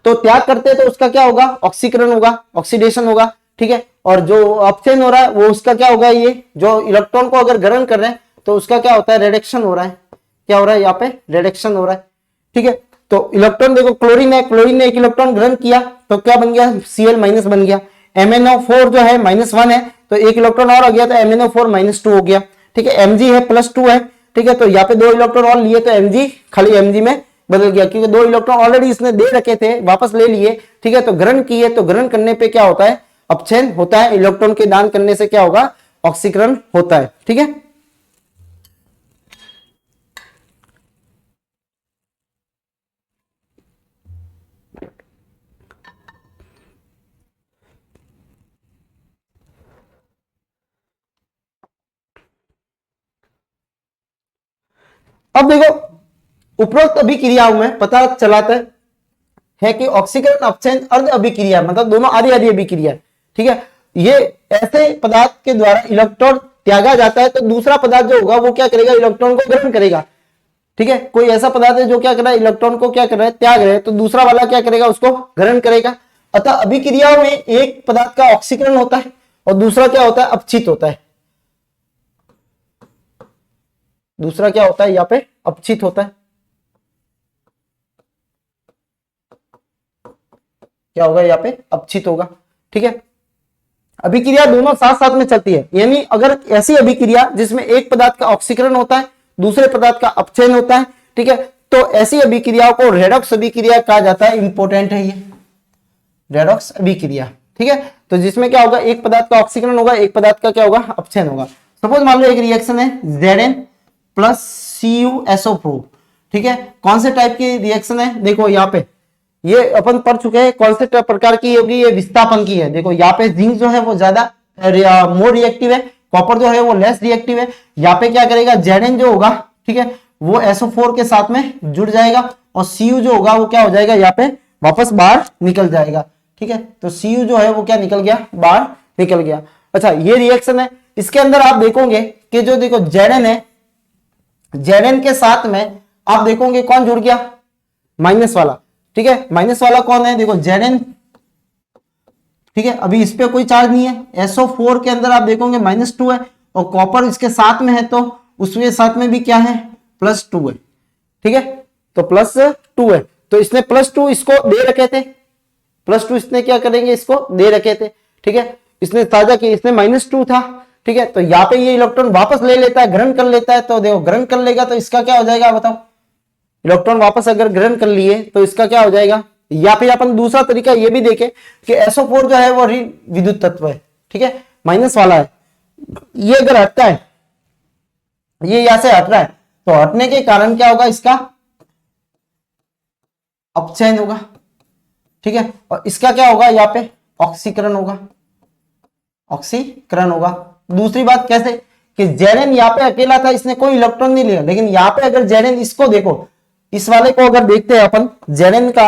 तो त्याग करते हैं तो उसका क्या होगा, ऑक्सीकरण होगा, ऑक्सीडेशन होगा। ठीक है, और जो अपचयन हो रहा है वो उसका क्या होगा, ये जो इलेक्ट्रॉन को अगर ग्रहण कर रहे हैं तो उसका क्या होता है, रिडक्शन हो रहा है। क्या हो रहा है, यहाँ पे रिडक्शन हो रहा है। ठीक है, तो इलेक्ट्रॉन देखो, क्लोरीन है, क्लोरीन ने एक इलेक्ट्रॉन ग्रहण किया तो क्या बन गया, Cl- बन गया। MnO4 जो है -1 है, तो एक इलेक्ट्रॉन और आ गया, तो MnO4-2 हो गया। ठीक है, Mg है +2 है। ठीक है, तो यहाँ पे 2 इलेक्ट्रॉन और लिए, तो Mg खाली Mg में बदल गया, क्योंकि 2 इलेक्ट्रॉन ऑलरेडी इसने दे रखे थे, वापस ले लिए। ठीक है, तो ग्रहण किए, तो ग्रहण करने पे क्या होता है, अपचयन होता है। इलेक्ट्रॉन के दान करने से क्या होगा, ऑक्सीकरण होता है। ठीक है, अब देखो उपरोक्त अभिक्रियाओं में पता चलाता है कि ऑक्सीकरण, अपचयन अर्ध अभिक्रिया, मतलब दोनों आधी आधी अभिक्रिया। ठीक है, ये ऐसे पदार्थ के द्वारा इलेक्ट्रॉन त्यागा जाता है, तो दूसरा पदार्थ जो होगा वो क्या करेगा, इलेक्ट्रॉन को ग्रहण करेगा। ठीक है, कोई ऐसा पदार्थ है जो क्या कर रहा है, इलेक्ट्रॉन को क्या कर रहा है, त्याग रहा है, तो दूसरा वाला क्या करेगा, उसको ग्रहण करेगा। अतः अभिक्रियाओं में एक पदार्थ का ऑक्सीकरण होता है और दूसरा क्या होता है, अपचित होता है। दूसरा क्या होता है यहाँ पे, अपचित होता है। क्या होगा यहाँ पे, अपचित होगा। ठीक है, अभिक्रिया दोनों साथ साथ में चलती है, यानी अगर ऐसी अभिक्रिया जिसमें एक पदार्थ का ऑक्सीकरण होता है, दूसरे पदार्थ का अपचयन होता है, ठीक है, तो ऐसी अभिक्रियाओं को रेडॉक्स अभिक्रिया कहा जाता है। इंपॉर्टेंट है ये रेडॉक्स अभिक्रिया। ठीक है, तो जिसमें क्या होगा, एक पदार्थ का ऑक्सीकरण होगा, एक पदार्थ का क्या होगा, अपचयन होगा। सपोज मान लो एक रिएक्शन है Zn प्लस CuSO4। ठीक है, कौन से टाइप की रिएक्शन है, देखो यहाँ पे ये अपन पढ़ चुके हैं कौन से प्रकार की होगी, ये विस्थापन की है। देखो यहाँ पे जिंक जो है वो ज्यादा मोर रिएक्टिव है, कॉपर जो है वो लेस रिएक्टिव है। यहाँ पे क्या करेगा, Zn जो होगा, ठीक है, वो SO4 के साथ में जुड़ जाएगा और Cu जो होगा वो क्या हो जाएगा, यहाँ पे वापस बाहर निकल जाएगा। ठीक है, तो Cu जो है वो क्या निकल गया, बाहर निकल गया। अच्छा, ये रिएक्शन है, इसके अंदर आप देखोगे कि जो देखो Zn है, Zn के साथ में आप देखोगे कौन जुड़ गया, माइनस वाला। ठीक है, माइनस वाला कौन है, देखो Zn। ठीक है, अभी इस पे कोई चार्ज नहीं है। SO4 के अंदर आप देखोगे -2 है और कॉपर इसके साथ में है, तो उसके साथ में भी क्या है, +2 है। ठीक है, तो +2 है, तो इसने +2 इसको दे रखे थे, +2 इसने क्या करेंगे, इसको दे रखे थे। ठीक है, इसने ताजा किया, इसने -2 था। ठीक है, तो यहाँ पे ये इलेक्ट्रॉन वापस ले लेता है, ग्रहण कर लेता है, तो देखो ग्रहण कर लेगा तो इसका क्या हो जाएगा, बताओ। इलेक्ट्रॉन वापस अगर ग्रहण कर लिए तो इसका क्या हो जाएगा। या फिर अपन दूसरा तरीका ये भी देखें कि SO4 जो है वो विद्युत तत्व है। ठीक है, माइनस वाला है, ये अगर हटता है, ये यहां से हट रहा है, तो हटने के कारण क्या होगा, इसका अपचयन होगा। ठीक है, और इसका क्या होगा, यहाँ पे ऑक्सीकरण होगा, ऑक्सीकरण होगा। दूसरी बात कैसे कि Zn यहाँ पे अकेला था, इसने कोई इलेक्ट्रॉन नहीं लिया, लेकिन यहाँ पे अगर Zn इसको देखो, इस वाले को अगर देखते हैं अपन Zn का,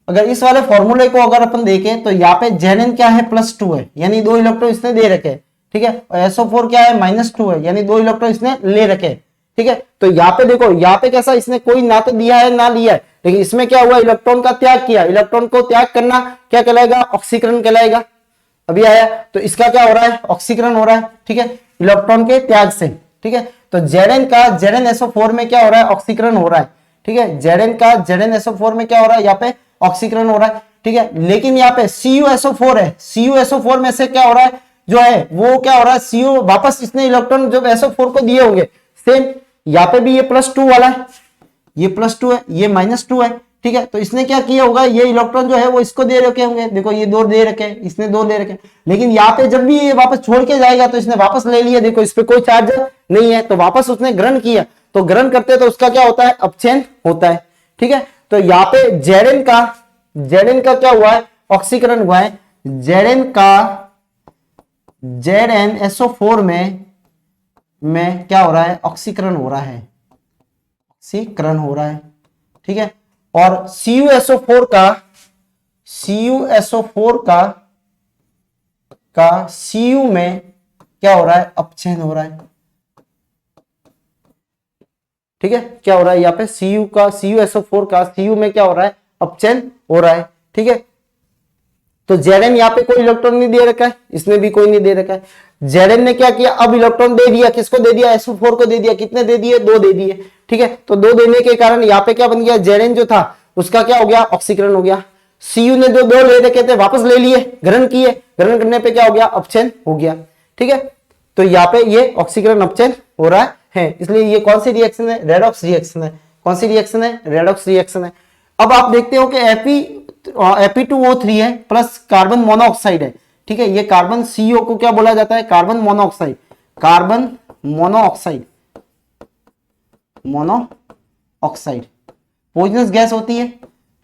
अगर इस वाले फॉर्मूले को अगर अपन देखें तो यहाँ पे Zn क्या है, +2 है, यानी 2 इलेक्ट्रॉन इसने दे रखे हैं। ठीक है, और SO4 क्या है, -2 है, यानी 2 इलेक्ट्रॉन इसने ले रखे हैं। ठीक है, तो यहाँ पे देखो, यहाँ पे कैसा, इसने कोई ना तो दिया है ना लिया है, लेकिन इसमें क्या हुआ, इलेक्ट्रॉन का त्याग किया। इलेक्ट्रॉन को त्याग करना क्या कहलाएगा, ऑक्सीकरण कहलाएगा। अभी आया, तो इसका क्या हो रहा है, ऑक्सीकरण हो रहा है। ठीक है, इलेक्ट्रॉन के त्याग से। ठीक है, तो Zn का ZnSO4 में क्या हो रहा है, ऑक्सीकरण हो रहा है। ठीक है, Zn का ZnSO4 में क्या हो रहा है, यहाँ पे ऑक्सीकरण हो रहा है। ठीक है, लेकिन यहाँ पे CuSO4 है, CuSO4 में से क्या हो रहा है, जो है वो क्या हो रहा है, Cu वापस इसने इलेक्ट्रॉन जो SO4 को दिए होंगे, सेम यहाँ पे भी ये +2 वाला है, ये +2 है, ये -2 है। ठीक है, तो इसने क्या किया होगा, ये इलेक्ट्रॉन जो है वो इसको दे रखे होंगे। देखो ये 2 दे रखे हैं, इसने 2 दे रखे, लेकिन यहाँ पे जब भी ये वापस छोड़ के जाएगा तो इसने वापस ले लिया। देखो इस पे कोई चार्ज नहीं है, तो वापस उसने ग्रहण किया, तो ग्रहण करते तो उसका क्या होता है, अपचयन होता है। ठीक है, तो यहाँ पे Zn का क्या हुआ है, ऑक्सीकरण हुआ है। Zn का ZnSO4 में क्या हो रहा है, ऑक्सीकरण हो रहा है, ऑक्सीकरण हो रहा है। ठीक है, और CuSO4 का Cu में क्या हो रहा है, अपचयन हो रहा है। ठीक है, क्या हो रहा है यहाँ पे, CuSO4 का Cu में क्या हो रहा है, अपचयन हो रहा है। ठीक है, तो Zn यहाँ पे कोई इलेक्ट्रॉन नहीं दे रखा है, इसने भी कोई नहीं दे रखा है। Zn ने क्या किया, अब इलेक्ट्रॉन दे दिया, किसको दे दिया, SO4 को दे दिया। कितने दे दिए, 2 दे दिए। ठीक है, तो 2 देने के कारण यहाँ पे क्या बन गया, Zn जो था उसका क्या हो गया, ऑक्सीकरण हो गया। Cu ने जो 2 ले रखे थे वापस ले लिए, ग्रहण किए, ग्रहण करने पे क्या हो गया, अपचयन हो गया। ठीक है, तो यहाँ पे ये ऑक्सीकरण अपचयन हो रहा है, इसलिए ये कौन सी रिएक्शन है, रेडॉक्स रिएक्शन है। कौन सी रिएक्शन है, रेडॉक्स रिएक्शन है। अब आप देखते हो कि Fe2O3 है प्लस कार्बन मोनोऑक्साइड है। ठीक है, ये कार्बन CO को क्या बोला जाता है, carbon monoxide, carbon monoxide, monoxide poisonous gas होती है।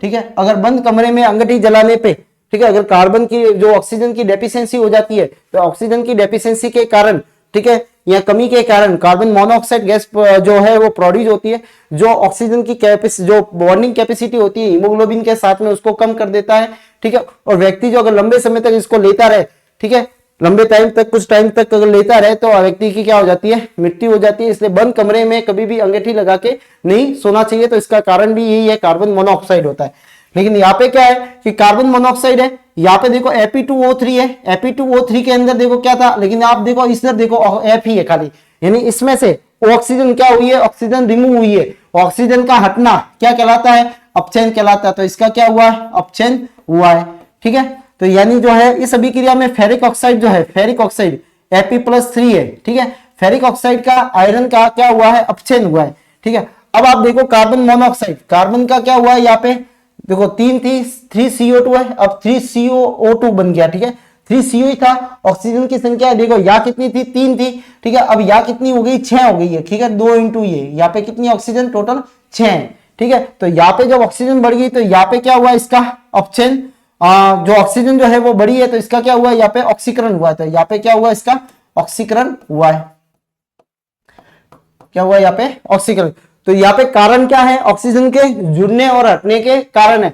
ठीक है, अगर बंद कमरे में अंगीठी जलाने पे, ठीक है, अगर कार्बन की जो ऑक्सीजन की डेफिशिएंसी हो जाती है, तो ऑक्सीजन की डेफिशिएंसी के कारण, ठीक है, या कमी के कारण कार्बन मोनोऑक्साइड गैस जो है वो प्रोड्यूस होती है, जो ऑक्सीजन की जो बॉन्डिंग कैपेसिटी होती है हीमोग्लोबिन के साथ में, उसको कम कर देता है। ठीक है, और व्यक्ति जो अगर लंबे समय तक इसको लेता रहे, ठीक है, लंबे टाइम तक, कुछ टाइम तक अगर लेता रहे, तो व्यक्ति की क्या हो जाती है, मृत्यु हो जाती है। इसलिए बंद कमरे में कभी भी अंगीठी लगा के नहीं सोना चाहिए। तो इसका कारण भी यही है, कार्बन मोनोऑक्साइड होता है। लेकिन यहाँ पे क्या है कि कार्बन मोनोऑक्साइड है, यहाँ पे देखो Fe2O3 है, Fe2O3 के अंदर देखो क्या था, लेकिन आप देखो इधर देखो F ही है खाली, यानी इसमें से ऑक्सीजन क्या हुई है, ऑक्सीजन रिमूव हुई है। ऑक्सीजन का हटना क्या कहलाता है, अपचयन कहलाता है। तो इसका क्या हुआ है, अपचयन हुआ है। ठीक है, तो यानी जो है इस अभिक्रिया में फेरिक ऑक्साइड जो है, फेरिक ऑक्साइड Fe+3 है। ठीक है, फेरिक ऑक्साइड का आयरन का क्या हुआ है, अपचयन हुआ है। ठीक है, अब आप देखो कार्बन मोनोऑक्साइड, कार्बन का क्या हुआ है, यहाँ पे देखो 3 थी, 3CO2 है, अब 3COO2 बन गया। ठीक है, 3CO ही था, ऑक्सीजन की संख्या देखो यहाँ कितनी थी, 3 थी। ठीक है, अब यहाँ कितनी हो गई, 6 हो गई है। ठीक है, 2 इंटू ये, यहाँ पे कितनी ऑक्सीजन, टोटल 6 है। ठीक है, तो यहाँ पे जब ऑक्सीजन बढ़ गई तो यहाँ पे क्या हुआ, इसका अपचयन, जो ऑक्सीजन जो है वो बढ़ी है, तो इसका क्या हुआ, यहाँ पे ऑक्सीकरण हुआ। तो यहाँ पे क्या हुआ, इसका ऑक्सीकरण हुआ है। क्या हुआ यहाँ पे, ऑक्सीकरण। तो यहाँ पे कारण क्या है, ऑक्सीजन के जुड़ने और हटने के कारण है।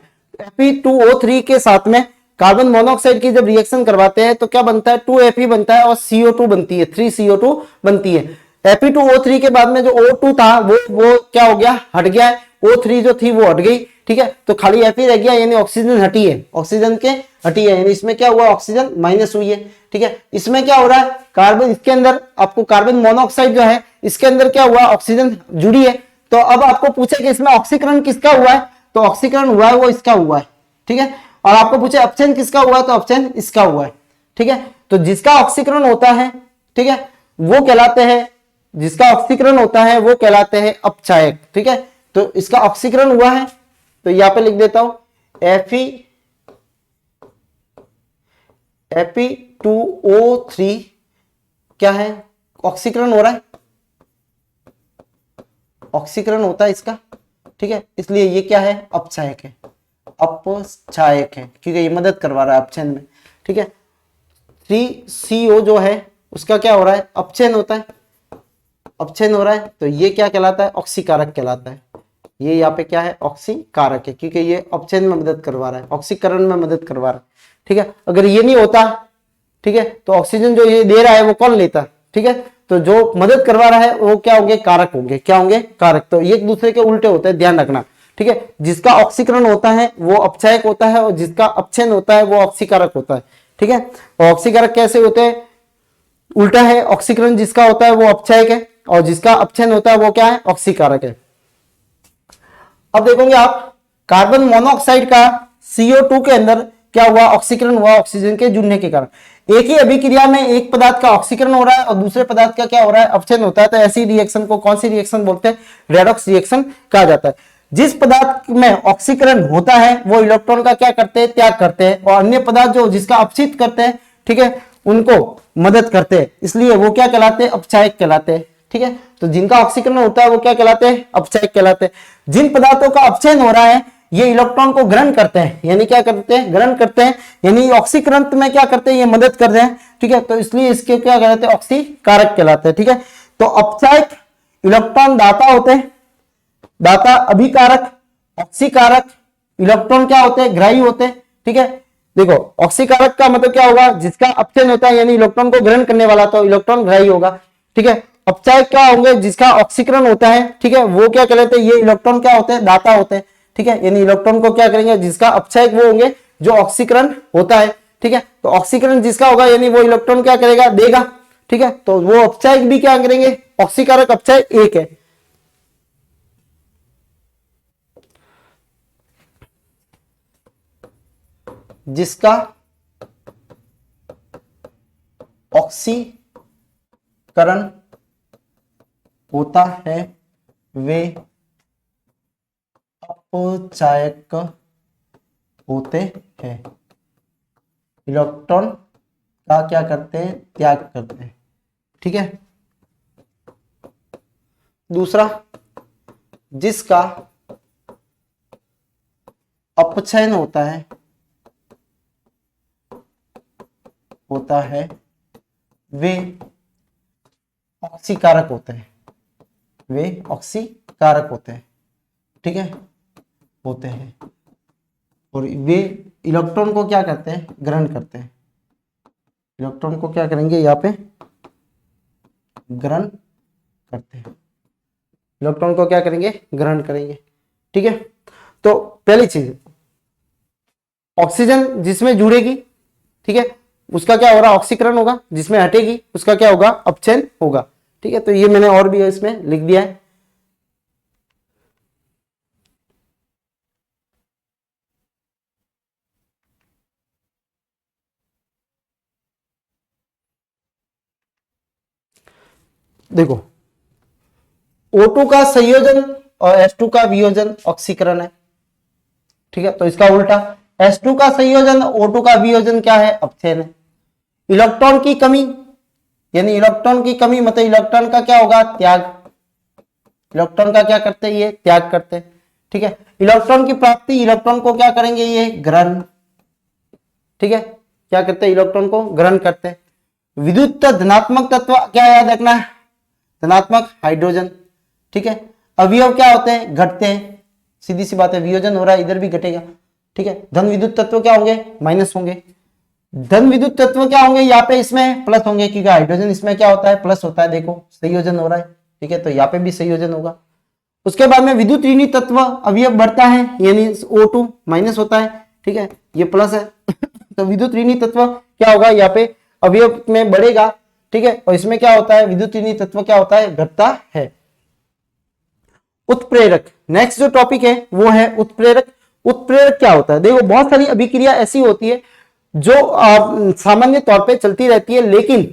Fe2O3 के साथ में कार्बन मोनोऑक्साइड की जब रिएक्शन करवाते हैं तो क्या बनता है, 2Fe बनता है और CO2 बनती है, 3CO2 बनती है। Fe2O3 के बाद में जो O2 था वो क्या हो गया, हट गया है। O3 जो थी वो हट गई। ठीक है, तो खाली Fe रह गया, यानी ऑक्सीजन हटी है, ऑक्सीजन के हटी है, यानी इसमें क्या हुआ, ऑक्सीजन माइनस हुई है। ठीक है, इसमें क्या हो रहा है, कार्बन, इसके अंदर आपको कार्बन मोनोऑक्साइड जो है इसके अंदर क्या हुआ, ऑक्सीजन जुड़ी है। तो अब आपको पूछे कि इसमें ऑक्सीकरण किसका हुआ है, तो ऑक्सीकरण हुआ है वो इसका हुआ है। ठीक है, और आपको पूछे अपचयन किसका हुआ है, तो अपचयन इसका हुआ है। ठीक है, तो जिसका ऑक्सीकरण होता है, ठीक है, वो कहलाते हैं, जिसका ऑक्सीकरण होता है वो कहलाते हैं अपचायक। ठीक है, तो इसका ऑक्सीकरण हुआ है, तो यहां पे लिख देता हूं Fe2O3 क्या है, ऑक्सीकरण हो रहा है, ऑक्सीकरण होता है इसका। ठीक है, इसलिए ये क्या है, अपचायक है, अपचायक है, क्योंकि ये मदद करवा रहा है अपचयन में। ठीक है, 3CO जो है उसका क्या हो रहा है, अपचयन होता है, अपचयन हो रहा है, तो ये क्या कहलाता है, ऑक्सीकारक कहलाता है। ये यहाँ पे क्या है, ऑक्सीकारक है, क्योंकि ये अपचयन में मदद करवा रहा है, ऑक्सीकरण में मदद करवा रहा है। ठीक है, अगर ये नहीं होता, ठीक है, तो ऑक्सीजन जो ये दे रहा है वो कौन लेता। ठीक है, तो जो मदद करवा रहा है वो क्या होंगे, कारक होंगे, क्या होंगे, कारक। तो ये एक दूसरे के उल्टे होते हैं, ध्यान रखना। ठीक है, जिसका ऑक्सीकरण होता है वो अपचायक होता है और जिसका अपचयन होता है वो ऑक्सीकारक होता है। ठीक है, और ऑक्सीकारक कैसे होते हैं, उल्टा है, ऑक्सीकरण जिसका होता है वो अपचायक है और जिसका अपचयन होता है वो क्या है, ऑक्सीकारक है। अब देखोगे आप कार्बन मोनोऑक्साइड का CO2 के अंदर क्या हुआ, ऑक्सीकरण हुआ, ऑक्सीजन के जुड़ने के कारण। एक ही अभिक्रिया में एक पदार्थ का ऑक्सीकरण हो रहा है और दूसरे पदार्थ का क्या हो रहा है, अपचयन होता है। तो ऐसी रिएक्शन को कौन सी रिएक्शन बोलते हैं, रेडॉक्स रिएक्शन कहा जाता है। जिस पदार्थ में ऑक्सीकरण होता है वो इलेक्ट्रॉन का क्या करते हैं, त्याग करते हैं, और अन्य पदार्थ जो जिसका अपचित करते हैं, ठीक है, उनको मदद करते हैं, इसलिए वो क्या कहलाते हैं, अपचायक कहलाते हैं। ठीक है, तो जिनका ऑक्सीकरण होता है वो क्या कहलाते हैं, अपचायक कहलाते हैं। जिन पदार्थों का अपचयन हो रहा है ये इलेक्ट्रॉन को ग्रहण करते हैं, यानी क्या करते हैं, ग्रहण करते हैं, यानी ऑक्सीकरण में क्या करते हैं, ये मदद करते हैं। ठीक है, तो इसलिए इसके क्या कहलाते हैं, ऑक्सीकारक कहलाते हैं। ठीक है, तो अपचायक इलेक्ट्रॉन दाता होते हैं, दाता अभिकारक, ऑक्सीकारक इलेक्ट्रॉन क्या होते हैं, ग्राही होते हैं। ठीक है, देखो ऑक्सीकारक का मतलब क्या होगा, जिसका अपचयन होता है यानी इलेक्ट्रॉन को ग्रहण करने वाला, तो इलेक्ट्रॉन ग्राही होगा। ठीक है, अपचायक क्या होंगे, जिसका ऑक्सीकरण होता है, ठीक है, वो क्या कहलाते हैं, ये इलेक्ट्रॉन क्या होते हैं, दाता होते हैं। ठीक है, यानी इलेक्ट्रॉन को क्या करेंगे, जिसका अपचायक वो होंगे जो ऑक्सीकरण होता है। ठीक है, तो ऑक्सीकरण जिसका होगा यानी वो इलेक्ट्रॉन क्या करेगा, देगा। ठीक है, तो वो अपचायक भी क्या करेंगे, ऑक्सीकारक अपचायक एक है। जिसका ऑक्सीकरण होता है वे अपचायक होते हैं, इलेक्ट्रॉन का क्या करते हैं, त्याग करते हैं। ठीक है, दूसरा, जिसका अपचयन होता है वे ऑक्सीकारक होते हैं, वे ऑक्सीकारक होते हैं। ठीक है, होते हैं, और वे इलेक्ट्रॉन को क्या करते हैं, ग्रहण करते हैं। इलेक्ट्रॉन को क्या करेंगे, यहाँ पे ग्रहण करते हैं, इलेक्ट्रॉन को क्या करेंगे, ग्रहण करेंगे। ठीक है, तो पहली चीज ऑक्सीजन जिसमें जुड़ेगी, ठीक है, उसका क्या हो रहा है, ऑक्सीकरण होगा, जिसमें हटेगी उसका क्या होगा, अपचयन होगा। ठीक है, तो ये मैंने और भी इसमें लिख दिया है। देखो O2 का संयोजन और H2 का वियोजन ऑक्सीकरण है। ठीक है, तो इसका उल्टा H2 का संयोजन O2 का वियोजन क्या है, अपचयन है। इलेक्ट्रॉन की कमी, यानी इलेक्ट्रॉन की कमी मतलब इलेक्ट्रॉन का क्या होगा, त्याग। इलेक्ट्रॉन का क्या करते हैं, ये त्याग करते हैं। ठीक है, इलेक्ट्रॉन की प्राप्ति, इलेक्ट्रॉन को क्या करेंगे, ये ग्रहण। ठीक है, क्या करते हैं, इलेक्ट्रॉन को ग्रहण करते हैं। विद्युत धनात्मक तत्व क्या याद रखना है, धनात्मक हाइड्रोजन। ठीक है, अवयव क्या होते हैं, घटते हैं, सीधी सी बात है, वियोजन हो रहा है इधर भी घटेगा। ठीक है, धन विद्युत तत्व क्या होंगे, माइनस होंगे। धन विद्युत तत्व क्या होंगे, यहाँ पे इसमें प्लस होंगे, क्योंकि हाइड्रोजन इसमें क्या होता है, प्लस होता है। देखो संयोजन हो रहा है। ठीक है, तो यहाँ पे भी संयोजन होगा। उसके बाद में विद्युत ऋणी तत्व अवयव बढ़ता है, यानी O2 माइनस होता है। ठीक है, ये प्लस है तो विद्युत ऋणी तत्व क्या होगा, यहाँ पे अवयव में बढ़ेगा। ठीक है, और इसमें क्या होता है, विद्युत ऋणी तत्व क्या होता है, घटता है। उत्प्रेरक, नेक्स्ट जो टॉपिक है वो है उत्प्रेरक। उत्प्रेरक क्या होता है, देखो बहुत सारी अभिक्रिया ऐसी होती है जो सामान्य तौर पे चलती रहती है, लेकिन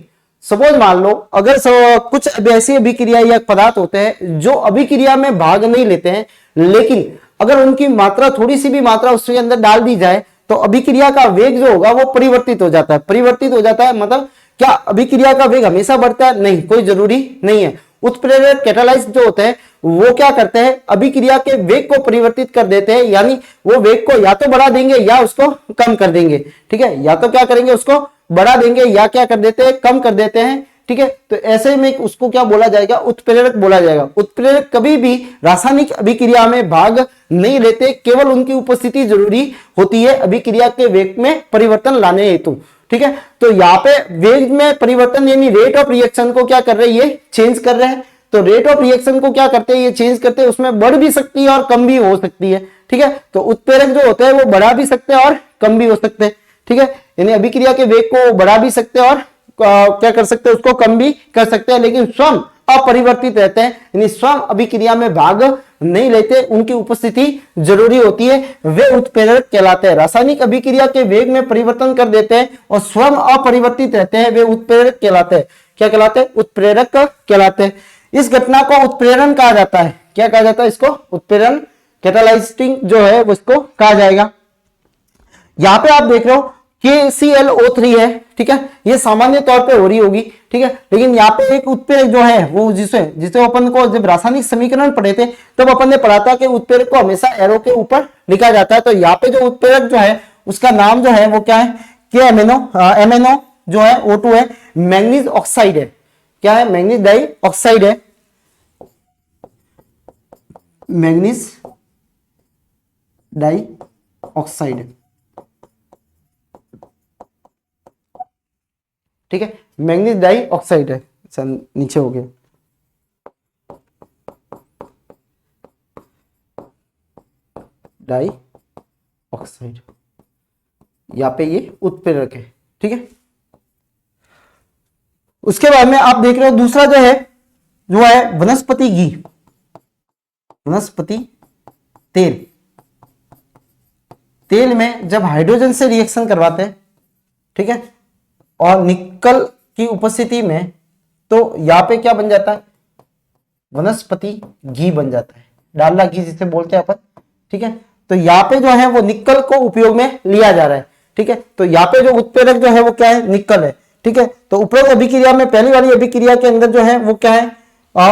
सपोज मान लो अगर कुछ ऐसी अभिक्रिया या पदार्थ होते हैं जो अभिक्रिया में भाग नहीं लेते हैं, लेकिन अगर उनकी मात्रा, थोड़ी सी भी मात्रा उसके अंदर डाल दी जाए तो अभिक्रिया का वेग जो होगा वो परिवर्तित हो जाता है। परिवर्तित हो जाता है मतलब क्या अभिक्रिया का वेग हमेशा बढ़ता है, नहीं, कोई जरूरी नहीं है। उत्प्रेरक कैटालाइस्ट जो होते हैं वो क्या करते हैं, अभिक्रिया के वेग को परिवर्तित कर देते हैं, यानी वो वेग को या तो बढ़ा देंगे या उसको कम कर देंगे। ठीक है, या तो क्या करेंगे, उसको बढ़ा देंगे या क्या कर देते हैं, कम कर देते हैं। ठीक है, तो ऐसे में उसको क्या बोला जाएगा, उत्प्रेरक बोला जाएगा। उत्प्रेरक कभी भी रासायनिक अभिक्रिया में भाग नहीं लेते, केवल उनकी उपस्थिति जरूरी होती है अभिक्रिया के वेग में परिवर्तन लाने हेतु। ठीक है, तो यहाँ पे वेग में परिवर्तन यानी रेट ऑफ रिएक्शन को क्या कर रहे हैं, ये चेंज कर रहे हैं। तो रेट ऑफ रिएक्शन को क्या करते हैं, ये चेंज करते हैं, उसमें बढ़ भी सकती है और कम भी हो सकती है। ठीक है, तो उत्प्रेरक जो होते हैं वो बढ़ा भी सकते हैं और कम भी हो सकते हैं। ठीक है, यानी अभिक्रिया के वेग को बढ़ा भी सकते हैं और क्या कर सकते हैं, उसको कम भी कर सकते हैं, लेकिन स्वयं अपरिवर्तित रहते हैं, यानी स्वयं अभिक्रिया में भाग नहीं लेते, उनकी उपस्थिति जरूरी होती है, वे उत्प्रेरक कहलाते हैं। रासायनिक अभिक्रिया के वेग में परिवर्तन कर देते हैं और स्वयं अपरिवर्तित रहते हैं, वे उत्प्रेरक कहलाते हैं। क्या कहलाते हैं, उत्प्रेरक कहलाते हैं। इस घटना को उत्प्रेरण कहा जाता है। क्या कहा जाता है इसको, उत्प्रेरण, कैटालाइजिंग जो है उसको कहा जाएगा। यहां पे आप देख रहे हो KClO3 है। ठीक है, ये सामान्य तौर पे हो रही होगी। ठीक है, लेकिन यहाँ पे एक उत्प्रेरक जो है वो जिसे अपन को जब रासायनिक समीकरण पढ़े थे तब अपन ने पढ़ा था कि उत्प्रेरक को हमेशा एरो के ऊपर लिखा जाता है। तो यहाँ पे जो उत्प्रेरक जो है उसका नाम जो है वो क्या है, MnO जो है O2 है, मैंगनीज ऑक्साइड है। क्या है, मैंगनीज डाई ऑक्साइड है, मैंगनीज डाई ऑक्साइड। ठीक है, मैंगनीज डाई ऑक्साइड है। नीचे हो गया, डाई ऑक्साइड, यहां पे ये उत्प्रेरक है। ठीक है, उसके बाद में आप देख रहे हो दूसरा जो है वनस्पति घी, वनस्पति तेल। तेल में जब हाइड्रोजन से रिएक्शन करवाते हैं, ठीक है, और निकल की उपस्थिति में, तो यहां पे क्या बन जाता है, वनस्पति घी बन जाता है, डालडा घी जिसे बोलते हैं अपन। ठीक है, तो यहाँ पे जो है वो निकल को उपयोग में लिया जा रहा है। ठीक है, तो यहाँ पे जो उत्प्रेरक जो है वो क्या है, निकल है। ठीक है, तो उपरोक्त अभिक्रिया में पहली वाली अभिक्रिया के अंदर जो है वो क्या है,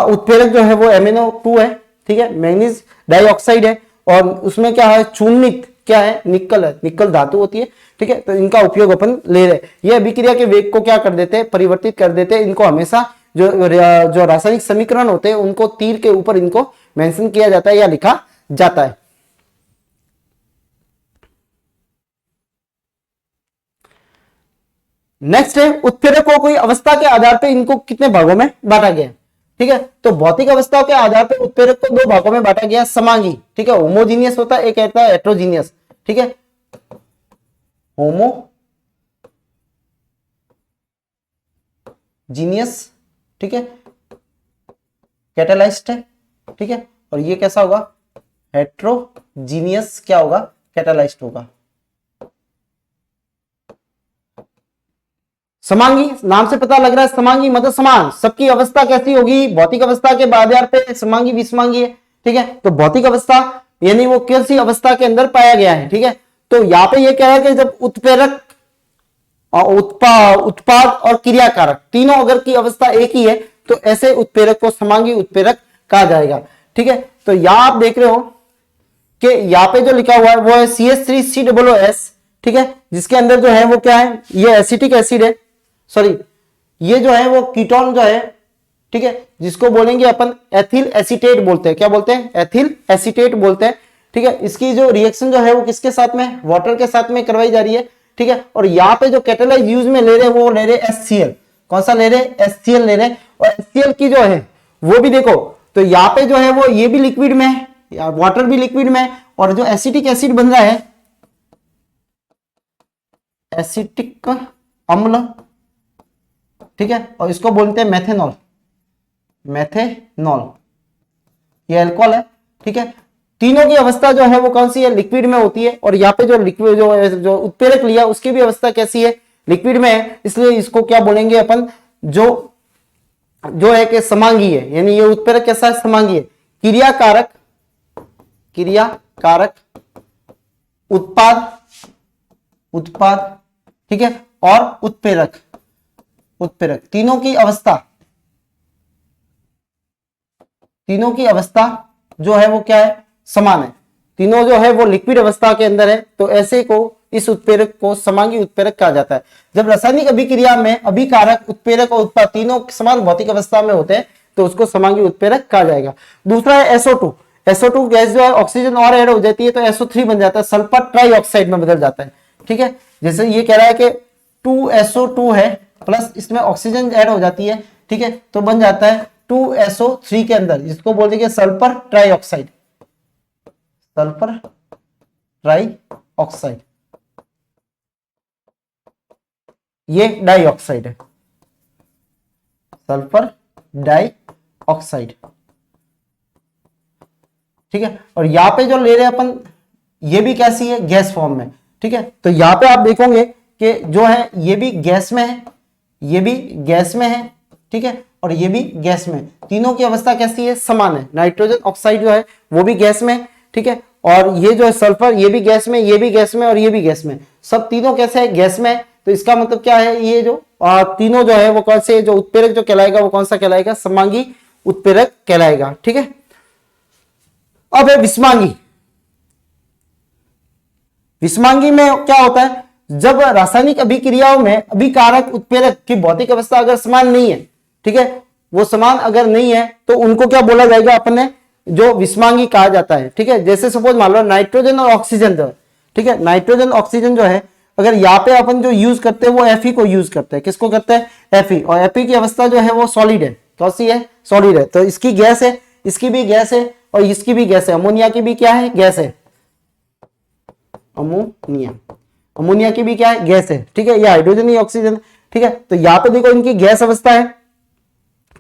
उत्प्रेरक जो है वो MnO2 है। ठीक है, मैंगनीज डाइऑक्साइड है, और उसमें क्या है, चूर्णित क्या है, निकल है, निकल धातु होती है। ठीक है, तो इनका उपयोग अपन ले रहे हैं। ये अभिक्रिया के वेग को क्या कर देते हैं, परिवर्तित कर देते हैं। इनको हमेशा जो रासायनिक समीकरण होते हैं उनको तीर के ऊपर इनको मेंशन किया जाता है या लिखा जाता है। नेक्स्ट है उत्प्रेरक को कोई अवस्था के आधार पर इनको कितने भागों में बांटा गया है। ठीक है, तो भौतिक अवस्थाओं के आधार पर उत्प्रेरक को दो भागों में बांटा गया, समांगी। ठीक है, होमोजीनियस होता है, एक कहता है हेट्रोजीनियस। ठीक है, होमोजीनियस, ठीक है, कैटालाइज्ड है, ठीक है, और ये कैसा होगा, हेट्रोजीनियस क्या होगा, कैटालाइज्ड होगा। समांगी, नाम से पता लग रहा है समांगी मतलब समान, सबकी अवस्था कैसी होगी, भौतिक अवस्था के आधार पे समांगी विसमांगी है, ठीक है। तो भौतिक अवस्था यानी वो कैसी अवस्था के अंदर पाया गया है, ठीक है। तो यहाँ पे ये कह है कि जब उत्प्रेरक, उत्पाद और क्रियाकारक तीनों अगर की अवस्था एक ही है तो ऐसे उत्प्रेरक को समांगी उत्प्रेरक कहा जाएगा, ठीक है। तो यहां आप देख रहे हो कि यहाँ पे जो लिखा हुआ है वो है CH3COOS, ठीक है, जिसके अंदर जो है वो क्या है, ये एसिटिक एसिड है, सॉरी ये जो है वो कीटोन जो है, ठीक है, जिसको बोलेंगे अपन एथिल एसीटेट बोलते हैं, क्या बोलते हैं, एथिल एसीटेट बोलते हैं, ठीक है। इसकी जो रिएक्शन जो है वो किसके साथ में, वाटर के साथ में करवाई जा रही है, ठीक है। और यहाँ पे जो कैटालाइज यूज में ले रहे हैं वो ले रहे HCl, कौन सा ले रहे, HCl ले रहे, और HCl की जो है वो भी देखो, तो यहाँ पे जो है वो ये भी लिक्विड में है, वाटर भी लिक्विड में है, और जो एसिटिक एसिड बन रहा है, एसिटिक अम्ल, ठीक है, और इसको बोलते हैं मेथेनॉल, मेथेनॉल ये अल्कोहल है, ठीक है। तीनों की अवस्था जो है वो कौन सी है, लिक्विड में होती है, और यहाँ पे जो लिक्विड जो उत्प्रेरक लिया उसकी भी अवस्था कैसी है, लिक्विड में है, इसलिए इसको क्या बोलेंगे अपन, जो है कि समांगी है, यानी ये उत्प्रेरक कैसा है, समांगी है। क्रियाकारक, क्रियाकारक, उत्पाद, उत्पाद, ठीक है, और उत्प्रेरक, उत्प्रेरक, तीनों की अवस्था, तीनों की अवस्था जो है वो क्या है, समान है, तीनों जो है वो लिक्विड अवस्था के अंदर है, तो ऐसे को इस उत्प्रेरक को समांगी उत्प्रेरक कहा जाता है। जब रासायनिक अभिक्रिया में अभिकारक, उत्प्रेरक और उत्पाद तीनों समान भौतिक अवस्था में होते हैं तो उसको समांगी उत्प्रेरक कहा जाएगा। दूसरा है SO2, SO2 गैस जो है ऑक्सीजन और ऐड हो जाती है तो SO3 बन जाता है, सल्फर ट्राइऑक्साइड में बदल जाता है, ठीक है। जैसे ये कह रहा है कि 2SO2 है प्लस इसमें ऑक्सीजन ऐड हो जाती है, ठीक है, तो बन जाता है 2SO3 के अंदर, जिसको बोल देंगे सल्फर ट्राइऑक्साइड, सल्फर ट्राइऑक्साइड, ये डाइऑक्साइड है, सल्फर डाइऑक्साइड, ठीक है। और यहां पे जो ले रहे हैं अपन ये भी कैसी है, गैस फॉर्म में, ठीक है। तो यहां पे आप देखोगे कि जो है ये भी गैस में है, ये भी गैस में है, ठीक है, और ये भी गैस में, तीनों की अवस्था कैसी है, समान है। नाइट्रोजन ऑक्साइड जो है वो भी गैस में, ठीक है, और ये जो है सल्फर ये भी गैस में, ये भी गैस में, और ये भी गैस में, सब तीनों कैसे है, गैस में। तो इसका मतलब क्या है, ये जो तीनों जो है वो कौन से, जो उत्प्रेरक जो कहलाएगा वो कौन सा कहलाएगा, समांगी उत्प्रेरक कहलाएगा, ठीक है। अब है विषमांगी। विषमांगी में क्या होता है, जब रासायनिक अभिक्रियाओं में अभिकारक उत्प्रेरक की भौतिक अवस्था अगर समान नहीं है, ठीक है, वो समान अगर नहीं है तो उनको क्या बोला जाएगा, अपने जो विषमांगी कहा जाता है, ठीक है। जैसे सपोज मान लो नाइट्रोजन और ऑक्सीजन जो है, ठीक है, नाइट्रोजन ऑक्सीजन जो है अगर यहाँ पे अपन जो यूज करते हैं वो Fe को यूज करते हैं, किसको करते हैं, Fe, और Fe की अवस्था जो है वो सॉलिड है, कौन सी है, सॉलिड है, तो इसकी गैस है, इसकी भी गैस है, और इसकी भी गैस है, अमोनिया की भी क्या है, गैस है, अमोनिया, अमोनिया की भी क्या है, गैस है, ठीक है, ये हाइड्रोजन ही ऑक्सीजन, ठीक है। तो यहाँ पे देखो इनकी गैस अवस्था है,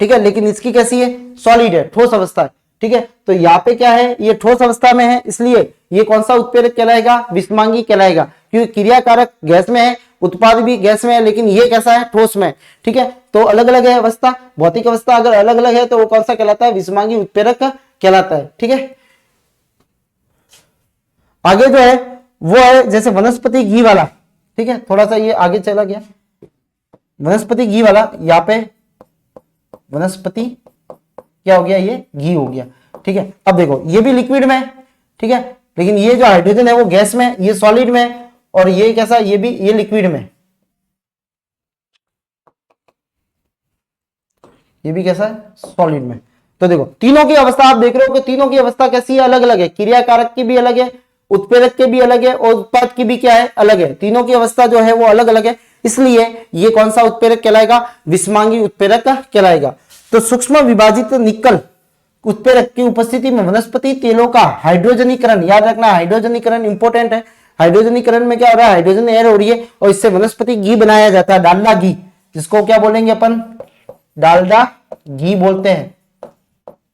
ठीक है, लेकिन इसकी कैसी है, सॉलिड है, ठोस अवस्था है, ठीक है। तो यहाँ पे क्या है, ये ठोस अवस्था में है, इसलिए ये कौन सा उत्प्रेरक कहलाएगा, विषमांगी कहलाएगा, क्योंकि क्रियाकारक गैस में है, उत्पाद भी गैस में है, लेकिन ये कैसा है, ठोस में, ठीक है। तो अलग अलग है अवस्था, भौतिक अवस्था अगर अलग अलग है तो वो कौन सा कहलाता है, विषमांगी उत्प्रेरक कहलाता है, ठीक है। आगे जो है वो है जैसे वनस्पति घी वाला, ठीक है, थोड़ा सा ये आगे चला गया, वनस्पति घी वाला, यहाँ पे वनस्पति क्या हो गया, ये घी हो गया, ठीक है। अब देखो ये भी लिक्विड में, ठीक है, लेकिन ये जो हाइड्रोजन है वो गैस में, ये सॉलिड में, और ये कैसा, ये भी, ये लिक्विड में, ये भी कैसा है, सॉलिड में। तो देखो तीनों की अवस्था आप देख रहे हो कि तीनों की अवस्था कैसी है, अलग अलग है, क्रियाकारक की भी अलग है, उत्प्रेरक के भी अलग है, और उत्पाद की भी क्या है, अलग है, तीनों की अवस्था जो है वो अलग अलग है, इसलिए ये कौन सा उत्प्रेरक कहलाएगा, विषमांगी उत्प्रेरक कहलाएगा। तो सूक्ष्म विभाजित निकल उत्प्रेरक की उपस्थिति में वनस्पति तेलों का हाइड्रोजनीकरण, याद रखना हाइड्रोजनीकरण इंपॉर्टेंट है, हाइड्रोजनीकरण में क्या हो रहा है, हाइड्रोजन एयर हो रही है और इससे वनस्पति घी बनाया जाता है, डालडा घी, जिसको क्या बोलेंगे अपन, डालडा घी बोलते हैं।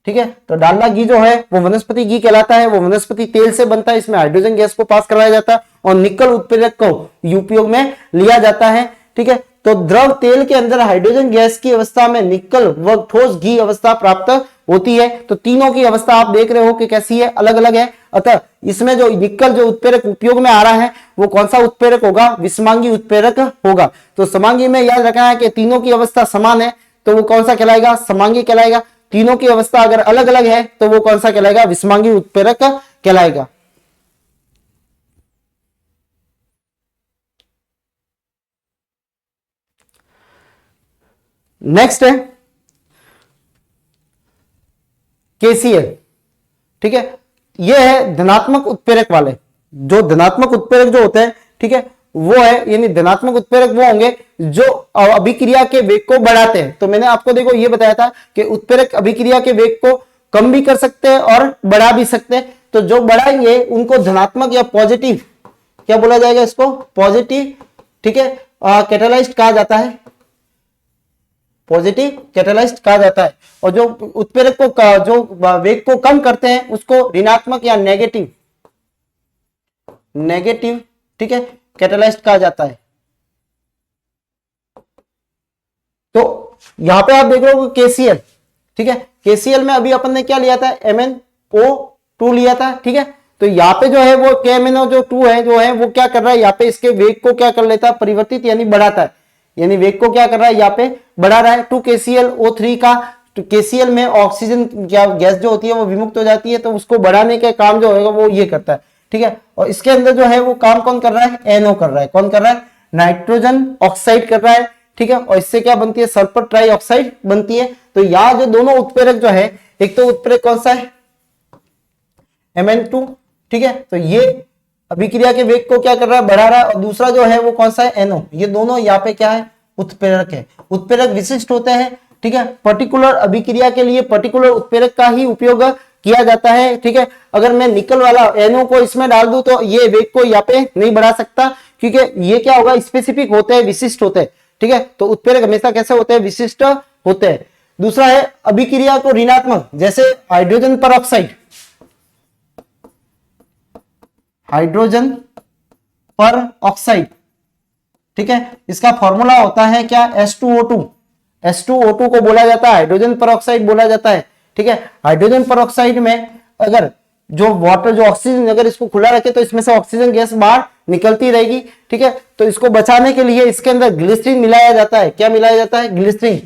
ठीक है, तो डालडा घी जो है वो वनस्पति घी कहलाता है, वो वनस्पति तेल से बनता है, इसमें हाइड्रोजन गैस को पास कराया जाता है और निकल उत्प्रेरक को उपयोग में लिया जाता है। ठीक है, तो द्रव तेल के अंदर हाइड्रोजन गैस की अवस्था में निकल व ठोस घी अवस्था प्राप्त होती है। तो तीनों की अवस्था आप देख रहे हो कि कैसी है, अलग अलग है। अतः इसमें जो निकल जो उत्प्रेरक उपयोग में आ रहा है वो कौन सा उत्प्रेरक होगा, विषमांगी उत्प्रेरक होगा। तो समांगी में याद रखना है कि तीनों की अवस्था समान है तो वो कौन सा कहलाएगा, समांगी कहलाएगा। तीनों की अवस्था अगर अलग अलग है तो वो कौन सा कहलाएगा, विषमांगी उत्प्रेरक कहलाएगा। नेक्स्ट है KCl। ठीक है, ये है धनात्मक उत्प्रेरक वाले। जो धनात्मक उत्प्रेरक जो होते हैं, ठीक है, वो है यानी धनात्मक उत्प्रेरक वो होंगे जो अभिक्रिया के वेग को बढ़ाते हैं। तो मैंने आपको देखो ये बताया था कि उत्प्रेरक अभिक्रिया के वेग को कम भी कर सकते हैं और बढ़ा भी सकते हैं। तो जो बढ़ाएंगे उनको धनात्मक या पॉजिटिव क्या बोला जाएगा, इसको पॉजिटिव, ठीक है, कैटालाइज्ड कहा जाता है, पॉजिटिव कैटालाइज्ड कहा जाता है। और जो उत्प्रेरक को जो वेग को कम करते हैं उसको ऋणात्मक या नेगेटिव ठीक है कैटालाइज्ड कहा जाता है। तो यहां पे आप देख रहे हो KCl। ठीक है, KCl में अभी अपन ने क्या लिया था, MnO2 लिया था। ठीक है, तो यहाँ पे जो है वो KMnO2 है जो है वो क्या कर रहा है, यहाँ पे इसके वेग को क्या कर लेता है, परिवर्तित यानी बढ़ाता है, यानी वेग को क्या कर रहा है, यहाँ पे बढ़ा रहा है। 2KClO3 का, तो KCl में ऑक्सीजन गैस जो होती है वो विमुक्त हो जाती है, तो उसको बढ़ाने का काम जो होगा वो ये करता है। ठीक है, और इसके अंदर जो है वो काम कौन कर रहा है, NO कर रहा है। कौन कर रहा है, नाइट्रोजन ऑक्साइड कर रहा है। ठीक है, और इससे क्या बनती है, सल्फर ट्राइऑक्साइड बनती है। तो यहाँ जो दोनों उत्प्रेरक जो है, एक तो उत्प्रेरक कौन सा है, Mn2। ठीक है, तो ये अभिक्रिया के वेग को क्या कर रहा है, बढ़ा रहा है। और दूसरा जो है वो कौन सा है, NO। ये दोनों यहाँ पे क्या है, उत्प्रेरक है। उत्प्रेरक विशिष्ट होते हैं। ठीक है, पर्टिकुलर अभिक्रिया के लिए पर्टिकुलर उत्प्रेरक का ही उपयोग किया जाता है। ठीक है, अगर मैं निकल वाला NO को इसमें डाल दूं तो ये वेग को यहाँ पे नहीं बढ़ा सकता, क्योंकि ये क्या होगा, स्पेसिफिक होते हैं, विशिष्ट होते हैं। ठीक है, तो उत्प्रेरक हमेशा कैसे होते हैं, विशिष्ट होते हैं। दूसरा है अभिक्रिया को ऋणात्मक, जैसे हाइड्रोजन पर ऑक्साइड, हाइड्रोजन पर ऑक्साइड। ठीक है, इसका फॉर्मूला होता है क्या, H2O2। H2O2 को बोला जाता है हाइड्रोजन पर ऑक्साइड बोला जाता है। ठीक है, हाइड्रोजन पर ऑक्साइड में अगर जो वाटर जो ऑक्सीजन अगर इसको खुला रखे तो इसमें से ऑक्सीजन गैस बाहर निकलती रहेगी। ठीक है, तो इसको बचाने के लिए इसके अंदर ग्लिसरीन मिलाया जाता है। क्या मिलाया जाता है, ग्लिसरीन।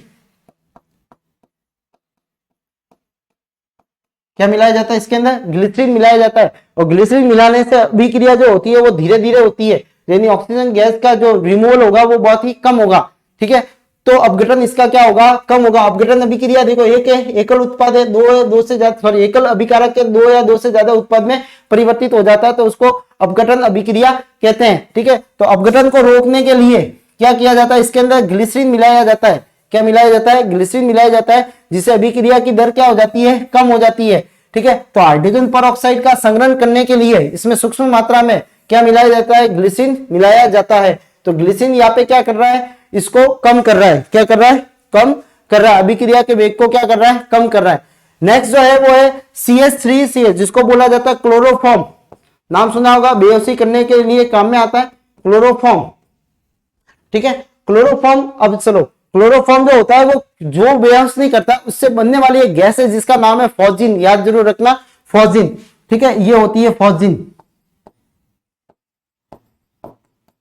क्या मिलाया जाता है, इसके अंदर ग्लिसरीन मिलाया जाता है। और ग्लिसरीन मिलाने से अभिक्रिया जो होती है वो धीरे धीरे होती है, यानी ऑक्सीजन गैस का जो रिमूवल होगा वो बहुत ही कम होगा। ठीक है, तो अपघटन इसका क्या होगा, कम होगा। अपघटन अभिक्रिया देखो एक है, एकल उत्पाद है, दो से ज्यादा, सॉरी एकल अभिकारक के दो या दो से ज्यादा उत्पाद में परिवर्तित हो जाता है, तो उसको अपघटन अभिक्रिया कहते हैं। ठीक है, तो अपघटन को रोकने के लिए क्या किया जाता है, इसके अंदर ग्लिसरीन मिलाया जाता है। क्या मिलाया जाता है, ग्लिसरीन मिलाया जाता है, जिससे अभिक्रिया की दर क्या हो जाती है, कम हो जाती है। ठीक है, तो हाइड्रोजन पर ऑक्साइड का संग्रहण करने के लिए इसमें सूक्ष्म मात्रा में क्या मिलाया जाता है, ग्लिसरीन मिलाया जाता है। तो ग्लिसरीन यहाँ पे क्या कर रहा है, इसको कम कर रहा है। क्या कर रहा है, कम कर रहा है, अभिक्रिया के वेग को क्या कर रहा है, कम कर रहा है। नेक्स्ट जो है वो है CH3CH, जिसको बोला जाता है क्लोरोफॉर्म। नाम सुना होगा, बेहोशी करने के लिए काम में आता है क्लोरोफॉर्म। ठीक है, क्लोरोफॉर्म, अब चलो क्लोरोफॉर्म जो होता है वो जो बेहोश नहीं करता, उससे बनने वाली एक गैस है जिसका नाम है फॉस्जिन। याद जरूर रखना, फॉस्जिन। ठीक है, ये होती है फॉस्जिन।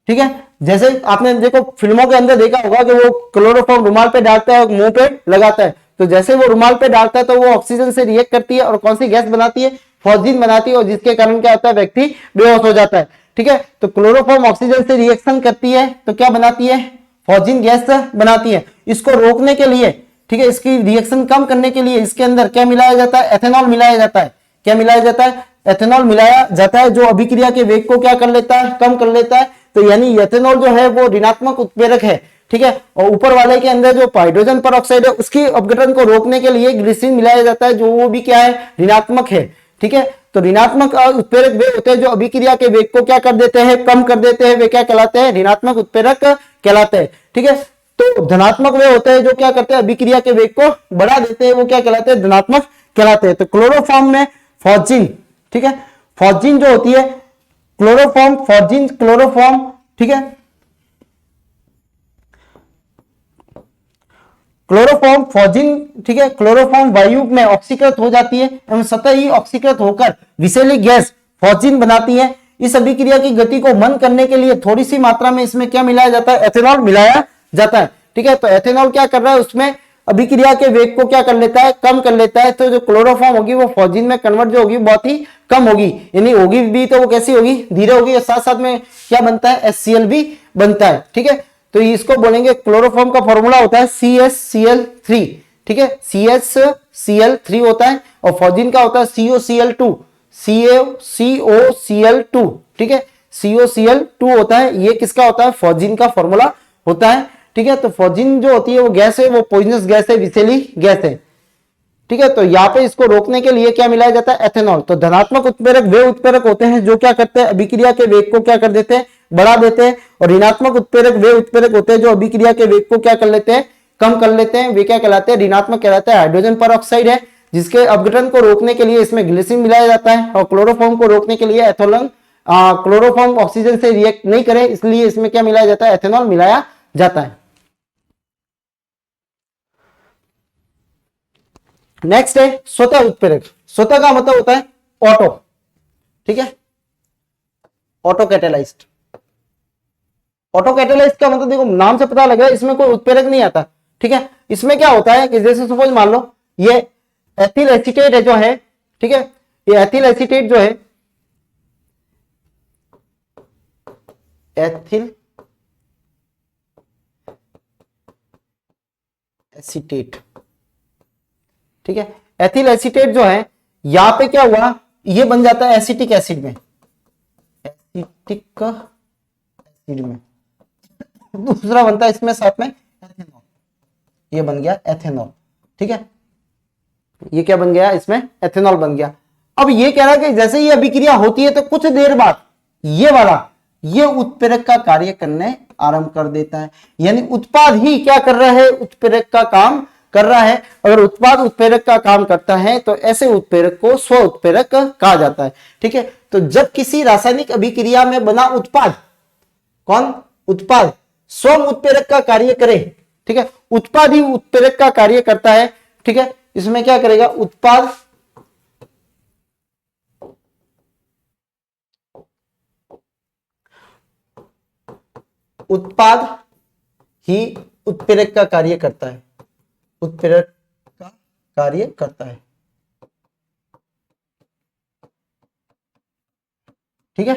ठीक है, जैसे आपने देखो फिल्मों के अंदर देखा होगा कि वो क्लोरोफॉर्म रुमाल पे डालता है और मुंह पे लगाता है, तो जैसे वो रुमाल पे डालता है तो वो ऑक्सीजन से रिएक्ट करती है और कौन सी गैस बनाती है, फॉस्जिन बनाती है, और जिसके कारण क्या होता है, व्यक्ति बेहोश हो जाता है। ठीक है, तो क्लोरोफॉर्म ऑक्सीजन से रिएक्शन करती है तो क्या बनाती है, फॉस्जिन गैस बनाती है। इसको रोकने के लिए, ठीक है, इसकी रिएक्शन कम करने के लिए इसके अंदर क्या मिलाया जाता है, एथेनॉल मिलाया जाता है। क्या मिलाया जाता है, एथेनॉल मिलाया जाता है, जो अभिक्रिया के वेग को क्या कर लेता है, कम कर लेता है। तो यानी एथेनॉल जो है वो ऋणात्मक उत्प्रेरक है। ठीक है, और ऊपर वाले के अंदर जो हाइड्रोजन पर ऑक्साइड है उसकी अपघटन को रोकने के लिए ग्लिसरीन मिलाया जाता है, जो वो भी क्या है, ऋणात्मक है। ठीक है। तो ऋणात्मक उत्प्रेरक वे होते हैं जो अभिक्रिया के वेग को क्या कर देते हैं, कम कर देते हैं, वे क्या कहलाते हैं, ऋणात्मक उत्प्रेरक कहलाते हैं। ठीक है। तो धनात्मक वे होते हैं जो क्या करते हैं, अभिक्रिया के वेग को बढ़ा देते हैं, वो क्या कहलाते हैं, धनात्मक कहलाते हैं। तो क्लोरोफॉर्म में फॉस्जीन, ठीक है, फॉस्जीन जो होती है क्लोरोफॉर्म, फॉस्जीन क्लोरोफॉर्म, ठीक है, क्लोरोफॉर्म फॉस्जीन, ठीक है, क्लोरोफॉर्म वायु में ऑक्सीकृत हो जाती है एवं स्वतः ही ऑक्सीकृत होकर विषैली गैस फॉस्जीन बनाती है। इस अभिक्रिया की गति को मंद करने के लिए थोड़ी सी मात्रा में इसमें क्या मिलाया जाता है, एथेनॉल मिलाया जाता है। ठीक है। तो एथेनॉल क्या कर रहा है, उसमें अभिक्रिया के वेग को क्या कर लेता है, कम कर लेता है। तो जो क्लोरोफॉर्म होगी वो फॉस्जीन में कन्वर्ट जो होगी बहुत ही कम होगी, यानी होगी भी तो वो कैसी होगी, धीरे होगी, और साथ साथ में क्या बनता है, HCl भी बनता है। ठीक है। तो इसको बोलेंगे, क्लोरोफॉर्म का फॉर्मूला होता है CHCl3, ठीक है, CHCl3 होता है, और फॉस्जीन का होता है COCl2, COCl2, ठीक है, COCl2 होता है। ये किसका होता है, फॉस्जीन का फॉर्मूला होता है। ठीक है। तो फॉस्जीन जो होती है वो गैस है, वो पॉइजनस गैस है, विषैली गैस है। ठीक है। तो यहाँ पे इसको रोकने के लिए क्या मिलाया जाता है, एथेनॉल। तो धनात्मक उत्प्रेरक वे उत्प्रेरक होते हैं जो क्या करते हैं, अभिक्रिया के वेग को क्या कर देते हैं, बढ़ा देते हैं। और ऋणात्मक उत्प्रेरक वे उत्प्रेरक होते हैं जो अभिक्रिया के वेग को क्या कर लेते हैं, कम कर लेते हैं, वे क्या कहलाते हैं, ऋणात्मक कहलाते हैं। हाइड्रोजन परऑक्साइड है जिसके अपघटन को रोकने के लिए इसमें ग्लिसरीन मिलाया जाता है, और क्लोरोफॉर्म को रोकने के लिए एथोलन, क्लोरोफॉर्म ऑक्सीजन से रिएक्ट नहीं करे इसलिए इसमें क्या मिलाया जाता है, एथेनॉल मिलाया जाता है। नेक्स्ट है स्वतः उत्प्रेरक। स्वतः का मतलब होता है ऑटो, ठीक है, ऑटो कैटेलाइज्ड। ऑटो कैटेलाइज्ड का मतलब देखो नाम से पता लग रहा है इसमें कोई उत्प्रेरक नहीं आता। ठीक है। इसमें क्या होता है कि जैसे सपोज मान लो ये एथिल एसीटेट है जो है, ठीक है, ये एथिल एसीटेट जो है, एथिल एसीटेट, ठीक है, एथिल एसीटेट जो है, यहां पे क्या हुआ, ये बन जाता है एसिटिक एसिड में, एसिटिक एसिड में। दूसरा बनता है इसमें साथ में एथेनॉल, ये बन गया एथेनॉल। ठीक है। ये क्या बन गया, इसमें एथेनॉल बन गया। अब ये कह रहा है कि जैसे ये अभिक्रिया होती है तो कुछ देर बाद ये वाला ये उत्प्रेरक का कार्य करने आरंभ कर देता है, यानी उत्पाद ही क्या कर रहा है, उत्प्रेरक का काम कर रहा है। अगर उत्पाद उत्प्रेरक का काम करता है तो ऐसे उत्प्रेरक को स्व उत्प्रेरक कहा जाता है। ठीक है। तो जब किसी रासायनिक अभिक्रिया में बना उत्पाद, कौन, उत्पाद स्वयं उत्प्रेरक का कार्य करे, ठीक है, उत्पाद ही उत्प्रेरक का कार्य करता है। ठीक है। इसमें क्या करेगा, उत्पाद उत्पाद ही उत्प्रेरक का कार्य करता है, उत्प्रेरक का कार्य करता है। ठीक है।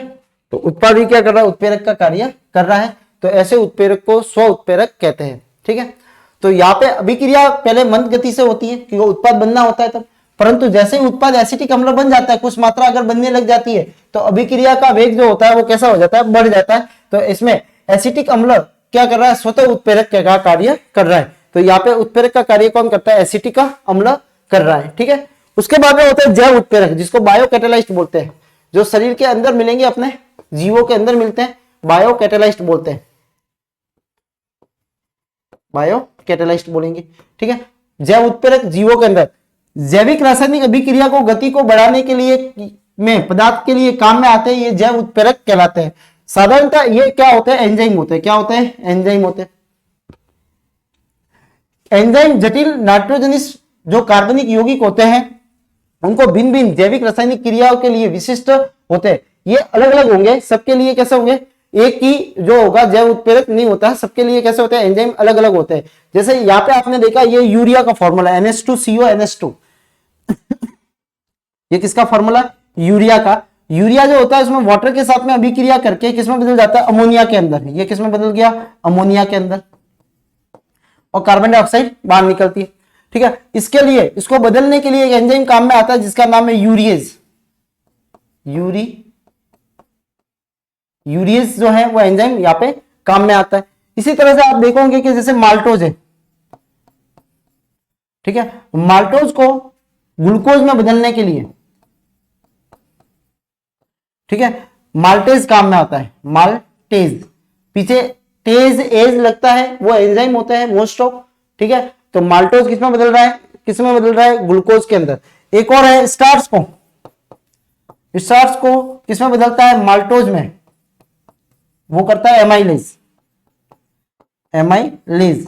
तो उत्पाद ही क्या कर रहा है, उत्प्रेरक का कार्य कर रहा है। तो ऐसे उत्प्रेरक को स्व उत्प्रेरक कहते हैं। ठीक है। तो यहाँ पे अभिक्रिया पहले मंद गति से होती है क्योंकि उत्पाद बनना होता है तब, परंतु जैसे ही उत्पाद एसिटिक अम्ल बन जाता है, कुछ मात्रा अगर बनने लग जाती है तो अभिक्रिया का वेग जो होता है वो कैसा हो जाता है, बढ़ जाता है। तो इसमें एसिटिक अम्ल क्या कर रहा है, स्वतः उत्प्रेरक का कार्य कर रहा है। तो यहाँ पे उत्प्रेरक का कार्य कौन करता है, एसिटिक अम्ल कर रहा है। ठीक है। उसके बाद में होता है जैव उत्प्रेरक, जिसको बायो कैटेलाइस्ट बोलते हैं, जो शरीर के अंदर मिलेंगे, अपने जीवों के अंदर मिलते हैं, बायो कैटेलाइस्ट बोलते हैं, बायो कैटेलाइस्ट बोलेंगे। ठीक है। जैव उत्प्रेरक जीवों के अंदर जैविक रासायनिक अभिक्रिया को गति को बढ़ाने के लिए में पदार्थ के लिए काम में आते हैं, ये जैव उत्प्रेरक कहलाते हैं। साधारणतः ये क्या होते हैं, एंजाइम होते हैं। क्या होते हैं, एंजाइम होते हैं। एंजाइम जटिल नाइट्रोजनिस जो कार्बनिक यौगिक होते हैं उनको भिन्न भिन्न जैविक रासायनिक क्रियाओं के लिए विशिष्ट होते हैं। ये अलग अलग होंगे, सबके लिए कैसे होंगे, एक ही जो होगा जैव उत्प्रेरक नहीं होता है, सबके लिए कैसे होते हैं, एंजाइम अलग अलग होते हैं। जैसे यहाँ पे आपने देखा ये यूरिया का फॉर्मूला NH2CO NH2 ये किसका फॉर्मूला, यूरिया का। यूरिया जो होता है उसमें वाटर के साथ में अभिक्रिया करके किसमें बदल जाता है, अमोनिया के अंदर। ये किसमें बदल गया, अमोनिया के अंदर, और कार्बन डाइऑक्साइड बाहर निकलती है। ठीक है। इसके लिए, इसको बदलने के लिए एक एंजाइम काम में आता है जिसका नाम है यूरिएज। यूरिएज जो है वो एंजाइम यहाँ पे काम में आता है। इसी तरह से आप देखोगे कि जैसे माल्टोज है, ठीक है, माल्टोज को ग्लूकोज में बदलने के लिए ठीक है, माल्टेज काम में आता है, माल्टेज, पीछे टेज एज लगता है, वो एंजाइम होते हैं मोस्ट ऑफ, ठीक है। तो माल्टोज किसमें बदल रहा है, किसमें बदल रहा है, ग्लूकोज के अंदर। एक और है स्टार्च को, स्टार्च को किसमें बदलता है, माल्टोज में, वो करता है एमाइलेज, एमाइलेज,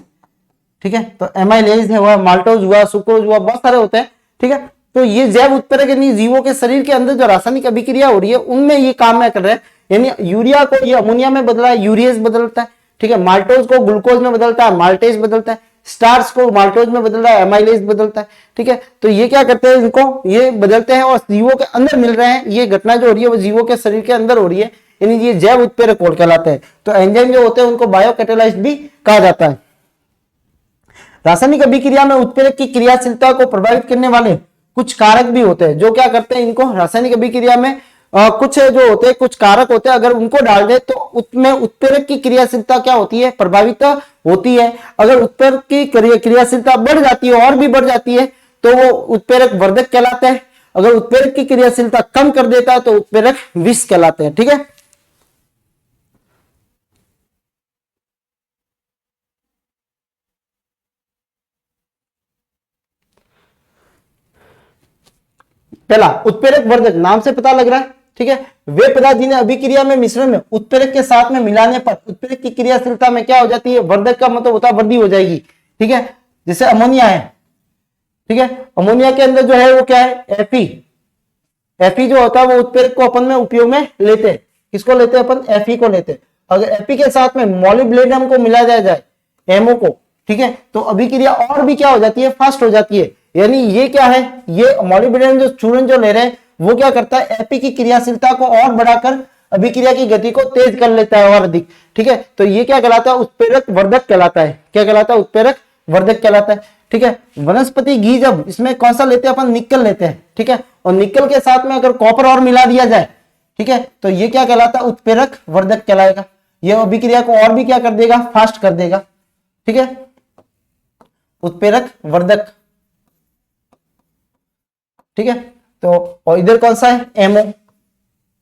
ठीक है। तो एमाइलेज है, हुआ माल्टोज हुआ, सुक्रोज हुआ, बहुत सारे होते हैं, ठीक है। तो ये जैव उत्प्रेरक यानी जीवों के शरीर के अंदर जो रासायनिक अभिक्रिया हो रही है उनमें ये काम में कर रहे हैं, यानी यूरिया को ये अमोनिया में बदला है, यूरियस बदलता है, ठीक है। माल्टोज को ग्लूकोज में बदलता है, माल्टेज बदलता है। स्टार्च को माल्टोज में बदल रहा है, एमाइलेज बदलता है, ठीक है। तो ये क्या करते हैं, इनको ये बदलते हैं और जीवों के अंदर मिल रहे हैं। ये घटना जो हो रही है वो जीवों के शरीर के अंदर हो रही है, यानी ये जैव उत्प्रेरक कोड कहलाते हैं। तो एंजाइम जो होते हैं उनको बायोकैटालाइस्ट भी कहा जाता है। रासायनिक अभिक्रिया में उत्प्रेरक की क्रियाशीलता को प्रभावित करने वाले कुछ कारक भी होते हैं, जो क्या करते हैं, इनको रासायनिक अभिक्रिया में कुछ जो होते हैं, कुछ कारक होते हैं, अगर उनको डाल दे तो उसमें उत्प्रेरक की क्रियाशीलता क्या होती है, प्रभावित होती है। अगर उत्प्रेरक की क्रियाशीलता बढ़ जाती है और भी बढ़ जाती है तो वो उत्प्रेरक वर्धक कहलाता है। अगर उत्प्रेरक की क्रियाशीलता कम कर देता है तो उत्प्रेरक विष कहलाते हैं, ठीक है। पहला उत्प्रेरक वर्धक, नाम से पता लग रहा है, ठीक है। वे पदार्थ जिन्हें अभिक्रिया में मिश्रण में उत्प्रेरक के साथ में मिलाने पर उत्प्रेरक की क्रियाशीलता में क्या हो जाती है, वर्धक का मतलब होता है वृद्धि हो जाएगी, ठीक है। जैसे अमोनिया है, ठीक है, अमोनिया के अंदर जो है वो क्या है, एफी, एफी जो होता है वो उत्प्रेरक को अपन में उपयोग में लेते हैं। किसको लेते हैं अपन, एफी को लेते हैं। अगर एफी के साथ में मॉलिब्डेनम को मिला जाए, एमओ को, ठीक है, तो अभिक्रिया और भी क्या हो जाती है, फास्ट हो जाती है। यानी ये क्या है, ये मॉलिब्डेनम जो चूर्ण जो ले रहे हैं वो क्या करता है, एपी की क्रियाशीलता को और बढ़ाकर अभिक्रिया की गति को तेज कर लेता है और अधिक, ठीक है। तो ये क्या कहलाता है, उत्प्रेरक वर्धक कहलाता है। क्या कहलाता है, उत्प्रेरक वर्धक कहलाता है, ठीक है। वनस्पति घी, जब इसमें कौन सा लेते हैं अपन, निकल लेते हैं, ठीक है, और निकल के साथ में अगर कॉपर और मिला दिया जाए, ठीक है, तो ये क्या कहलाता है, उत्प्रेरक वर्धक कहलाएगा। ये अभिक्रिया को और भी क्या कर देगा, फास्ट कर देगा, ठीक है, उत्प्रेरक वर्धक, ठीक है। तो और इधर कौन सा है, एमओ,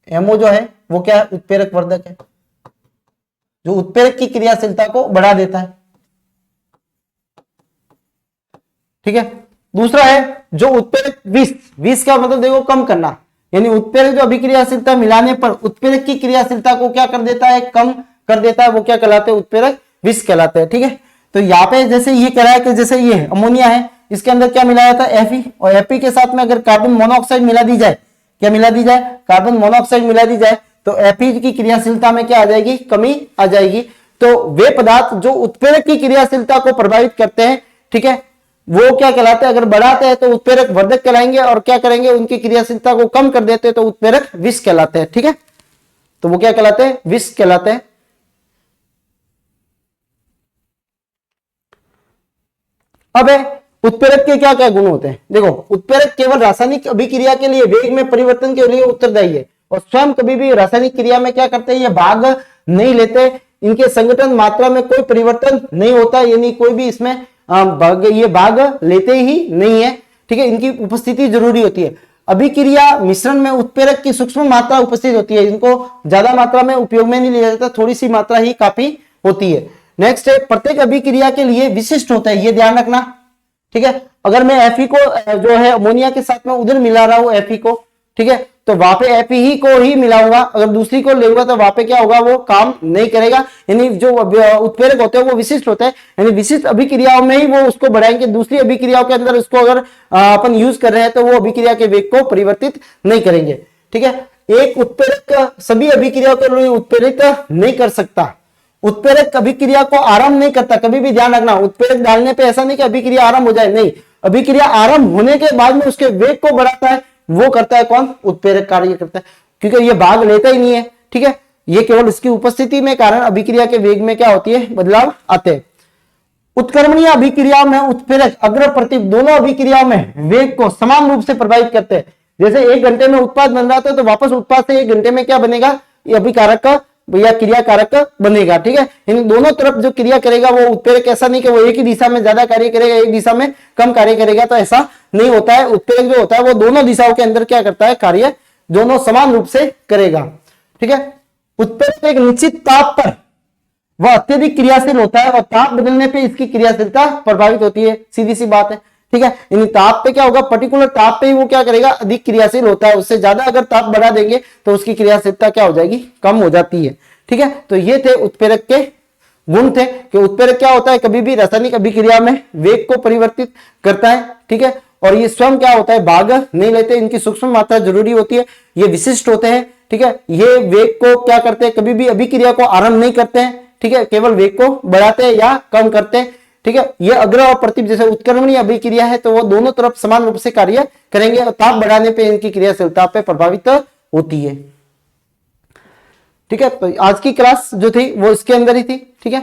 एमओ जो है वो क्या है, उत्प्रेरक वर्धक है, जो उत्प्रेरक की क्रियाशीलता को बढ़ा देता है, ठीक है। दूसरा है जो उत्प्रेरक विष, विष का मतलब देखो कम करना, यानी उत्प्रेरक जो अभिक्रियाशीलता मिलाने पर उत्प्रेरक की क्रियाशीलता को क्या कर देता है, कम कर देता है, वो क्या कहलाते हैं, उत्प्रेरक विष कहलाते हैं, ठीक है। तो यहाँ पे जैसे ये कह रहा है कि जैसे ये अमोनिया है, इसके अंदर क्या मिलाया था, एफी, और एफी के साथ में अगर कार्बन मोनोऑक्साइड मिला दी जाए, क्या मिला दी जाए, कार्बन मोनोऑक्साइड मिला दी जाए, तो एफी की क्रियाशीलता में क्या आ जाएगी, कमी आ जाएगी। तो वे पदार्थ जो उत्प्रेरक की क्रियाशीलता को प्रभावित करते हैं, ठीक है, वो क्या कहलाते हैं, अगर बढ़ाते हैं तो उत्प्रेरक वर्धक कहलाएंगे, और क्या करेंगे, उनकी क्रियाशीलता को कम कर देते हैं तो उत्प्रेरक विष कहलाते हैं, ठीक है। तो वो क्या कहलाते हैं, विष कहलाते हैं। अब है उत्प्रेरक के क्या क्या गुण होते हैं, देखो उत्प्रेरक केवल रासायनिक अभिक्रिया के लिए वेग में परिवर्तन के लिए उत्तरदायी है, और स्वयं कभी भी रासायनिक क्रिया में क्या करते हैं, ये भाग नहीं लेते, इनके संगठन मात्रा में कोई परिवर्तन नहीं होता, यानी कोई भी इसमें ये भाग लेते ही नहीं है, ठीक है, इनकी उपस्थिति जरूरी होती है। अभिक्रिया मिश्रण में उत्प्रेरक की सूक्ष्म मात्रा उपस्थित होती है, इनको ज्यादा मात्रा में उपयोग में नहीं लिया जाता, थोड़ी सी मात्रा ही काफी होती है। नेक्स्ट है प्रत्येक अभिक्रिया के लिए विशिष्ट होता है, ये ध्यान रखना, ठीक है। अगर मैं एफी को जो है अमोनिया के साथ में उधर मिला रहा हूं एफी को, ठीक है, तो वहां पे एफी ही को ही मिलाऊंगा, अगर दूसरी को लेऊंगा तो वहां पे क्या होगा, वो काम नहीं करेगा। यानी जो उत्प्रेरक होते हैं वो विशिष्ट होते हैं, यानी विशिष्ट अभिक्रियाओं में ही वो उसको बढ़ाएंगे, दूसरी अभिक्रियाओं के अंदर उसको अगर अपन यूज कर रहे हैं तो वो अभिक्रिया के वेग को परिवर्तित नहीं करेंगे, ठीक है। एक उत्प्रेरक सभी अभिक्रियाओं के लिए उत्प्रेरित नहीं कर सकता, उत्प्रेरक अभिक्रिया को आरंभ नहीं करता, कभी भी ध्यान रखना, उत्प्रेरक डालने पे ऐसा नहीं कि अभिक्रिया आरंभ हो जाए, नहीं, अभिक्रिया आरंभ होने के बाद में उसके वेग को बढ़ाता है, वो करता है कौन, उत्प्रेरक कार्य करता है, क्योंकि ये भाग लेता ही नहीं है, ठीक है। ये केवल इसकी उपस्थिति में कारण अभिक्रिया के वेग में क्या होती है, बदलाव आते हैं। उत्क्रमणीय अभिक्रियाओं में उत्प्रेरक अग्र प्रतिप दोनों अभिक्रियाओं में वेग को समान रूप से प्रभावित करते हैं। जैसे 1 घंटे में उत्पाद बन रहा था तो वापस उत्पाद से 1 घंटे में क्या बनेगा, ये अभिकारक का या क्रिया कारक बनेगा, ठीक है। इन दोनों तरफ जो क्रिया करेगा वो उत्प्रेरक, ऐसा नहीं कि वो एक ही दिशा में ज्यादा कार्य करेगा, एक दिशा में कम कार्य करेगा, तो ऐसा नहीं होता है। उत्प्रेरक जो होता है वो दोनों दिशाओं के अंदर क्या करता है, कार्य दोनों समान रूप से करेगा। ठीक है, उत्प्रेरक एक निश्चित ताप पर वह अत्यधिक क्रियाशील होता है और ताप बदलने पे इसकी क्रियाशीलता प्रभावित होती है, सीधी सी बात है। ठीक है, यानी ताप पे क्या होगा, पर्टिकुलर ताप पे ही वो क्या करेगा, अधिक क्रियाशील होता है। उससे ज्यादा अगर ताप बढ़ा देंगे तो उसकी क्रियाशीलता क्या हो जाएगी, कम हो जाती है। ठीक है, तो ये थे उत्प्रेरक के गुण थे कि उत्प्रेरक क्या होता है, कभी भी रासायनिक अभिक्रिया में वेग को परिवर्तित करता है। ठीक है, और ये स्वयं क्या होता है, भाग नहीं लेते, इनकी सूक्ष्म मात्रा जरूरी होती है, ये विशिष्ट होते हैं। ठीक है, ये वेग को क्या करते हैं, कभी भी अभिक्रिया को आरंभ नहीं करते हैं। ठीक है, केवल वेग को बढ़ाते हैं या कम करते हैं। ठीक है, ये अग्र और प्रतिप जैसे उत्क्रमणीय अभिक्रिया है तो वो दोनों तरफ समान रूप से कार्य करेंगे और ताप बढ़ाने पे इनकी क्रियाशीलता पे प्रभावित होती है। ठीक है, तो आज की क्लास जो थी वो इसके अंदर ही थी। ठीक है,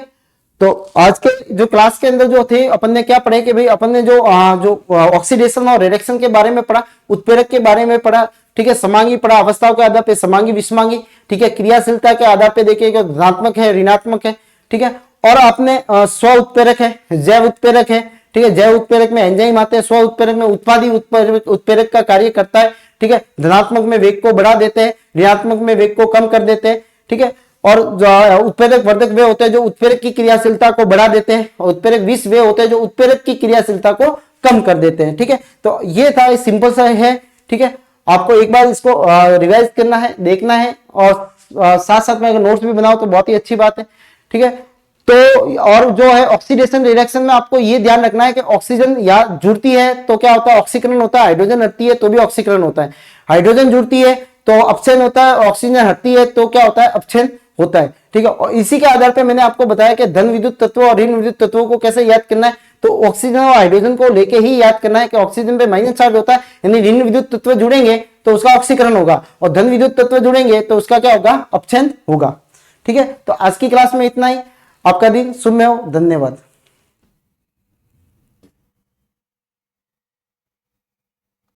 तो आज के जो क्लास के अंदर जो थे अपन ने क्या पढ़े कि भाई अपन ने जो ऑक्सीडेशन और रिडक्शन के बारे में पढ़ा, उत्प्रेरक के बारे में पढ़ा। ठीक है, समांगी पढ़ा, अवस्थाओं के आधार पे समांगी विषमांगी। ठीक है, क्रियाशीलता के आधार पे देखिए धनात्मक है ऋणात्मक है। ठीक है, और आपने स्व उत्प्रेरक है, जैव उत्प्रेरक है। ठीक है, जैव उत्प्रेरक में एंजाइम आते हैं, स्व उत्प्रेरक में उत्पादी उत्प्रेरक का कार्य करता है। ठीक है, धनात्मक में वेग को बढ़ा देते हैं, ऋणात्मक में वेग को कम कर देते हैं। ठीक है, और उत्प्रेरक वर्धक वे होते हैं जो उत्प्रेरक की क्रियाशीलता को बढ़ा देते हैं, और उत्प्रेरक विष वे होते हैं जो उत्प्रेरक की क्रियाशीलता को कम कर देते हैं। ठीक है, तो ये था, सिंपल सा है। ठीक है, आपको एक बार इसको रिवाइज करना है, देखना है, और साथ साथ में अगर नोट्स भी बनाओ तो बहुत ही अच्छी बात है। ठीक है, तो और जो है ऑक्सीडेशन रिडक्शन में आपको ये ध्यान रखना है कि ऑक्सीजन या जुड़ती है तो क्या होता है, ऑक्सीकरण होता है। हाइड्रोजन हटती है तो भी ऑक्सीकरण होता है। हाइड्रोजन जुड़ती है तो अपक्षय होता है, ऑक्सीजन हटती है तो क्या होता है, अपक्षय होता है। ठीक है, और इसी के आधार पर मैंने आपको बताया कि धन विद्युत तत्व और ऋण विद्युत तत्वों को कैसे याद करना है। तो ऑक्सीजन और हाइड्रोजन को लेके ही याद करना है कि ऑक्सीजन पे माइनस चार्ज होता है, यानी ऋण विद्युत तत्व जुड़ेंगे तो उसका ऑक्सीकरण होगा, और धन विद्युत तत्व जुड़ेंगे तो उसका क्या होगा, अपक्षय होगा। ठीक है, तो आज की क्लास में इतना ही। आपका दिन शुभ में हो। धन्यवाद।